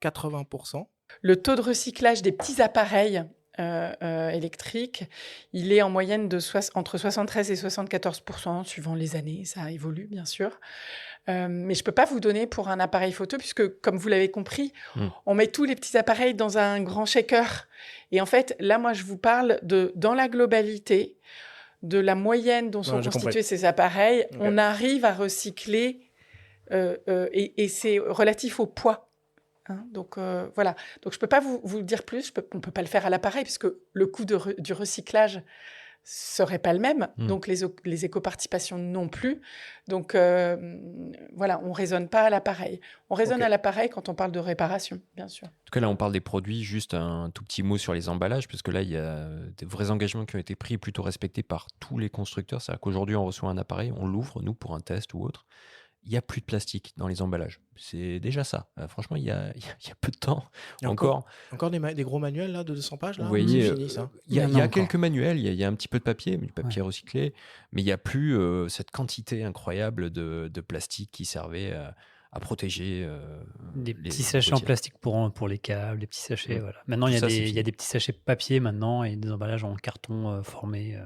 80%? Le taux de recyclage des petits appareils électriques, il est en moyenne entre 73 et 74%, suivant les années. Ça évolue, bien sûr. Mais je ne peux pas vous donner pour un appareil photo, puisque, comme vous l'avez compris, on met tous les petits appareils dans un grand shaker. Et en fait, là, moi, je vous parle dans la globalité, de la moyenne dont sont constitués ces appareils. On arrive à recycler, et c'est relatif au poids. Donc, voilà. Donc, je ne peux pas vous dire plus. On ne peut pas le faire à l'appareil, puisque le coût du recyclage serait pas le même, donc les éco-participations non plus. Donc voilà, on raisonne pas à l'appareil. On raisonne à l'appareil quand on parle de réparation, bien sûr. En tout cas, là, on parle des produits. Juste un tout petit mot sur les emballages, parce que là, il y a des vrais engagements qui ont été pris et plutôt respectés par tous les constructeurs. C'est-à-dire qu'aujourd'hui, on reçoit un appareil, on l'ouvre, nous, pour un test ou autre. Il n'y a plus de plastique dans les emballages. C'est déjà ça. Franchement, il y a peu de temps. Encore des gros manuels là, de 200 pages là. Vous voyez, c'est fini, ça. Il y a quelques manuels, il y a un petit peu de papier, mais du papier recyclé, mais il n'y a plus cette quantité incroyable de plastique qui servait à protéger des petits sachets en plastique pour les câbles, des petits sachets. Voilà. Maintenant, il y a des petits sachets papier maintenant et des emballages en carton formés.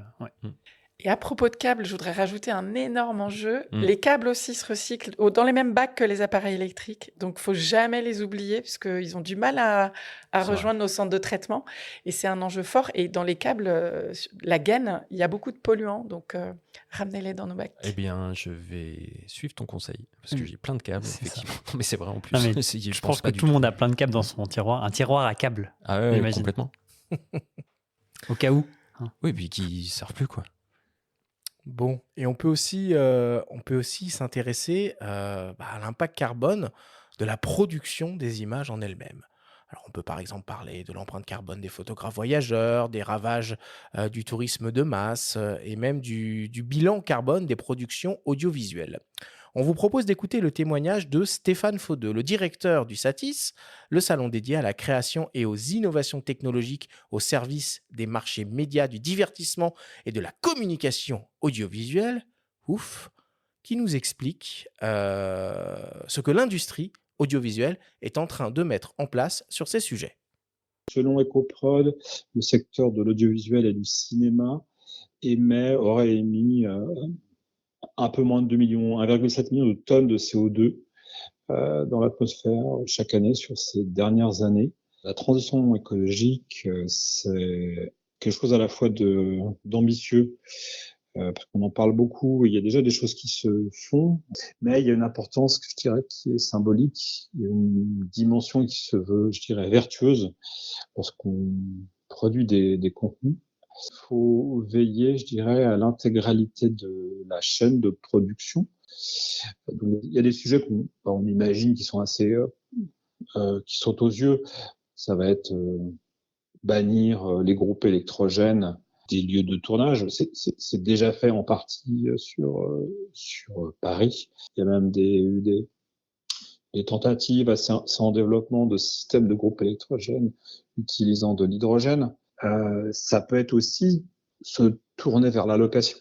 Et à propos de câbles, je voudrais rajouter un énorme enjeu. Mm. Les câbles aussi se recyclent dans les mêmes bacs que les appareils électriques. Donc, il faut jamais les oublier puisqu'ils ont du mal à C'est vrai. rejoindre nos centres de traitement. Et c'est un enjeu fort. Et dans les câbles, la gaine, il y a beaucoup de polluants. Donc, ramenez-les dans nos bacs. Eh bien, je vais suivre ton conseil parce que Mm. j'ai plein de câbles, C'est ça. effectivement. Non, mais c'est vrai en plus. Non, mais Je je pense que pas tout du le monde a plein de câbles dans son tiroir. Un tiroir à câbles, Ah ouais, j'imagine. complètement. au cas où. Oui, puis qui servent plus, quoi. Bon, et on peut aussi s'intéresser à l'impact carbone de la production des images en elles-mêmes. Alors, on peut par exemple parler de l'empreinte carbone des photographes voyageurs, des ravages du tourisme de masse et même du bilan carbone des productions audiovisuelles. On vous propose d'écouter le témoignage de Stéphane Faudeux, le directeur du SATIS, le salon dédié à la création et aux innovations technologiques au service des marchés médias, du divertissement et de la communication audiovisuelle, qui nous explique ce que l'industrie audiovisuelle est en train de mettre en place sur ces sujets. Selon Ecoprod, le secteur de l'audiovisuel et du cinéma aurait émis un peu moins de 2 millions, 1,7 million de tonnes de CO2 dans l'atmosphère chaque année sur ces dernières années. La transition écologique, c'est quelque chose à la fois d'ambitieux, parce qu'on en parle beaucoup, il y a déjà des choses qui se font, mais il y a une importance, je dirais, qui est symbolique, il y a une dimension qui se veut, je dirais, vertueuse lorsqu'on produit des contenus. Il faut veiller, je dirais, à l'intégralité de la chaîne de production. Donc, il y a des sujets qu'on imagine qui sont assez, qui sautent aux yeux. Ça va être bannir les groupes électrogènes des lieux de tournage. C'est déjà fait en partie sur Paris. Il y a même eu des tentatives assez en développement de systèmes de groupes électrogènes utilisant de l'hydrogène. Ça peut être aussi se tourner vers la location,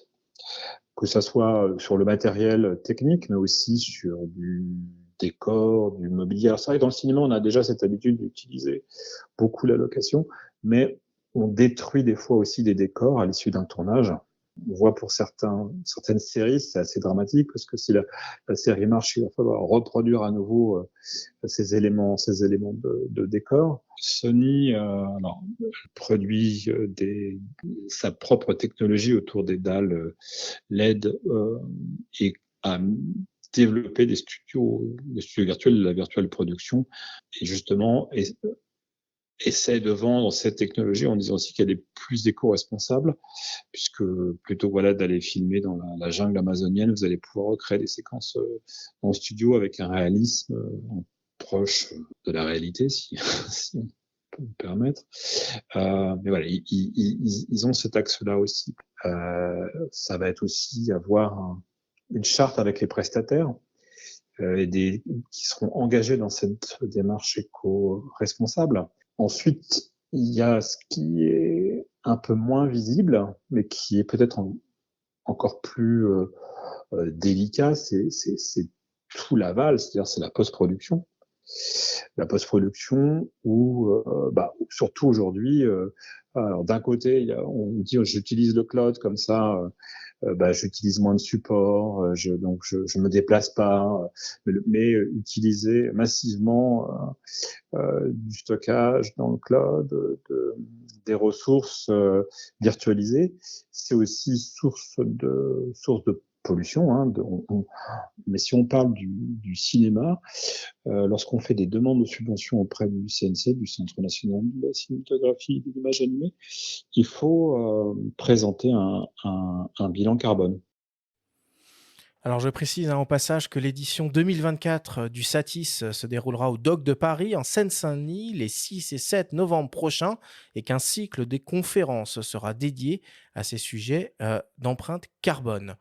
que ça soit sur le matériel technique, mais aussi sur du décor, du mobilier. Alors c'est vrai que dans le cinéma, on a déjà cette habitude d'utiliser beaucoup la location, mais on détruit des fois aussi des décors à l'issue d'un tournage. On voit pour certaines séries, c'est assez dramatique parce que si la série marche, il va falloir reproduire à nouveau ces éléments de décor. Sony produit sa propre technologie autour des dalles LED et a développé des studios virtuels, la virtual production, et justement essaie de vendre cette technologie en disant aussi qu'elle est plus éco-responsable, puisque plutôt d'aller filmer dans la jungle amazonienne, vous allez pouvoir recréer des séquences en studio avec un réalisme proche de la réalité, si on peut me permettre. Mais voilà, ils ont cet axe-là aussi. Ça va être aussi avoir une charte avec les prestataires qui seront engagés dans cette démarche éco-responsable. Ensuite, il y a ce qui est un peu moins visible, mais qui est peut-être encore plus délicat, c'est tout l'aval, c'est-à-dire c'est la post-production. La post-production où, surtout aujourd'hui, alors d'un côté, on dit j'utilise le cloud comme ça, j'utilise moins de support, donc je me déplace pas, mais utiliser massivement du stockage dans le cloud, des ressources virtualisées, c'est aussi source de pollution. Hein, mais si on parle du cinéma, lorsqu'on fait des demandes de subventions auprès du CNC, du Centre national de la cinématographie et de l'image animée, il faut présenter un bilan carbone. Alors je précise en passage que l'édition 2024 du SATIS se déroulera au Dock de Paris, en Seine-Saint-Denis, les 6 et 7 novembre prochains, et qu'un cycle de conférences sera dédié à ces sujets d'empreinte carbone.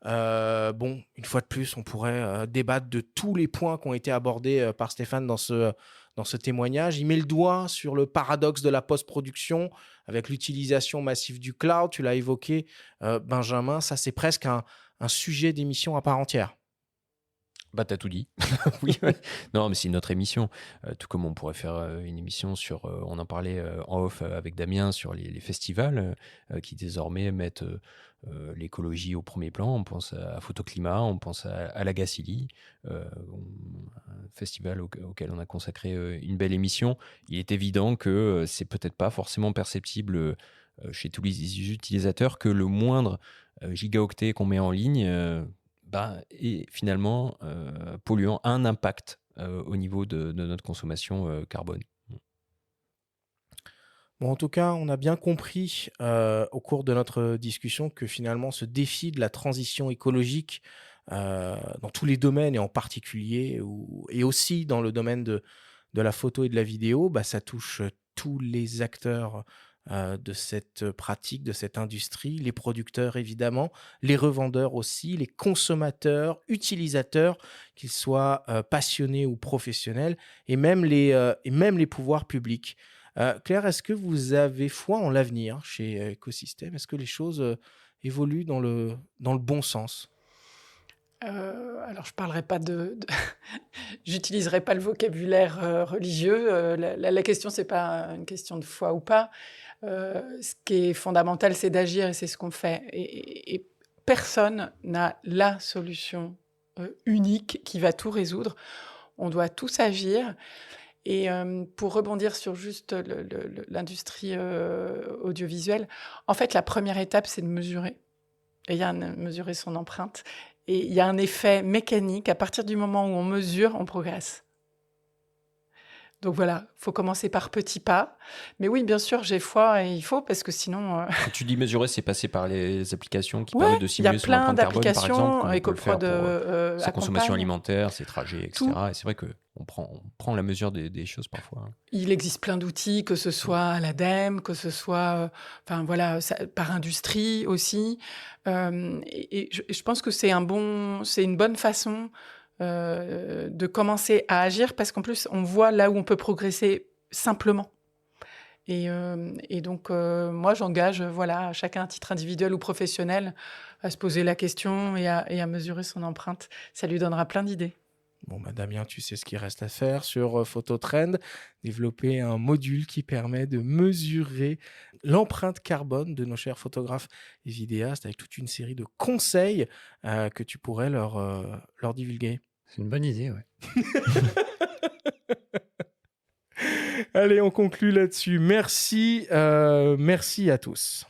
Une fois de plus, on pourrait débattre de tous les points qui ont été abordés par Stéphane dans ce témoignage. Il met le doigt sur le paradoxe de la post-production avec l'utilisation massive du cloud. Tu l'as évoqué, Benjamin, ça c'est presque un sujet d'émission à part entière. Bah, t'as tout dit. Oui, ouais. Non, mais c'est une autre émission. Tout comme on pourrait faire une émission sur, on en parlait en off avec Damien, sur les festivals qui désormais mettent l'écologie au premier plan. On pense à Photoclimat, on pense à la Gacilly, un festival auquel on a consacré une belle émission. Il est évident que c'est peut-être pas forcément perceptible chez tous les utilisateurs que le moindre gigaoctet qu'on met en ligne est finalement polluant, a un impact au niveau de notre consommation carbone. Bon, en tout cas, on a bien compris au cours de notre discussion que finalement ce défi de la transition écologique dans tous les domaines et en particulier et aussi dans le domaine de la photo et de la vidéo, bah, ça touche tous les acteurs de cette pratique, de cette industrie, les producteurs évidemment, les revendeurs aussi, les consommateurs, utilisateurs, qu'ils soient passionnés ou professionnels, et même les pouvoirs publics. Claire, est-ce que vous avez foi en l'avenir chez Ecosystème? Est-ce que les choses évoluent dans le bon sens? Alors, je parlerai pas j'utiliserai pas le vocabulaire religieux. La question, c'est pas une question de foi ou pas. Ce qui est fondamental, c'est d'agir et c'est ce qu'on fait. Et personne n'a la solution unique qui va tout résoudre. On doit tous agir. Et pour rebondir sur juste l'industrie audiovisuelle, en fait, la première étape, c'est de mesurer. Et il y a mesurer son empreinte. Et il y a un effet mécanique. À partir du moment où on mesure, on progresse. Donc voilà, il faut commencer par petits pas. Mais oui, bien sûr, j'ai foi et il faut, parce que sinon... Quand tu dis mesurer, c'est passer par les applications qui Ouais, permettent de il y a simuler son plein empreinte carbone, par exemple, d'applications, comme on peut le faire EcoProd pour sa consommation accompagne. alimentaire, ses trajets, etc. Tout. Et c'est vrai qu'on prend la mesure des choses parfois. Il existe plein d'outils, que ce soit à l'ADEME, que ce soit enfin, voilà, par industrie aussi. Et je pense que c'est une bonne façon de commencer à agir, parce qu'en plus, on voit là où on peut progresser simplement. Et donc, moi, j'engage voilà, chacun à titre individuel ou professionnel à se poser la question et à mesurer son empreinte. Ça lui donnera plein d'idées. Bon, bah, Damien, tu sais ce qu'il reste à faire sur Phototrend, développer un module qui permet de mesurer l'empreinte carbone de nos chers photographes et vidéastes avec toute une série de conseils que tu pourrais leur divulguer. C'est une bonne idée, ouais. Allez, on conclut là-dessus. Merci à tous.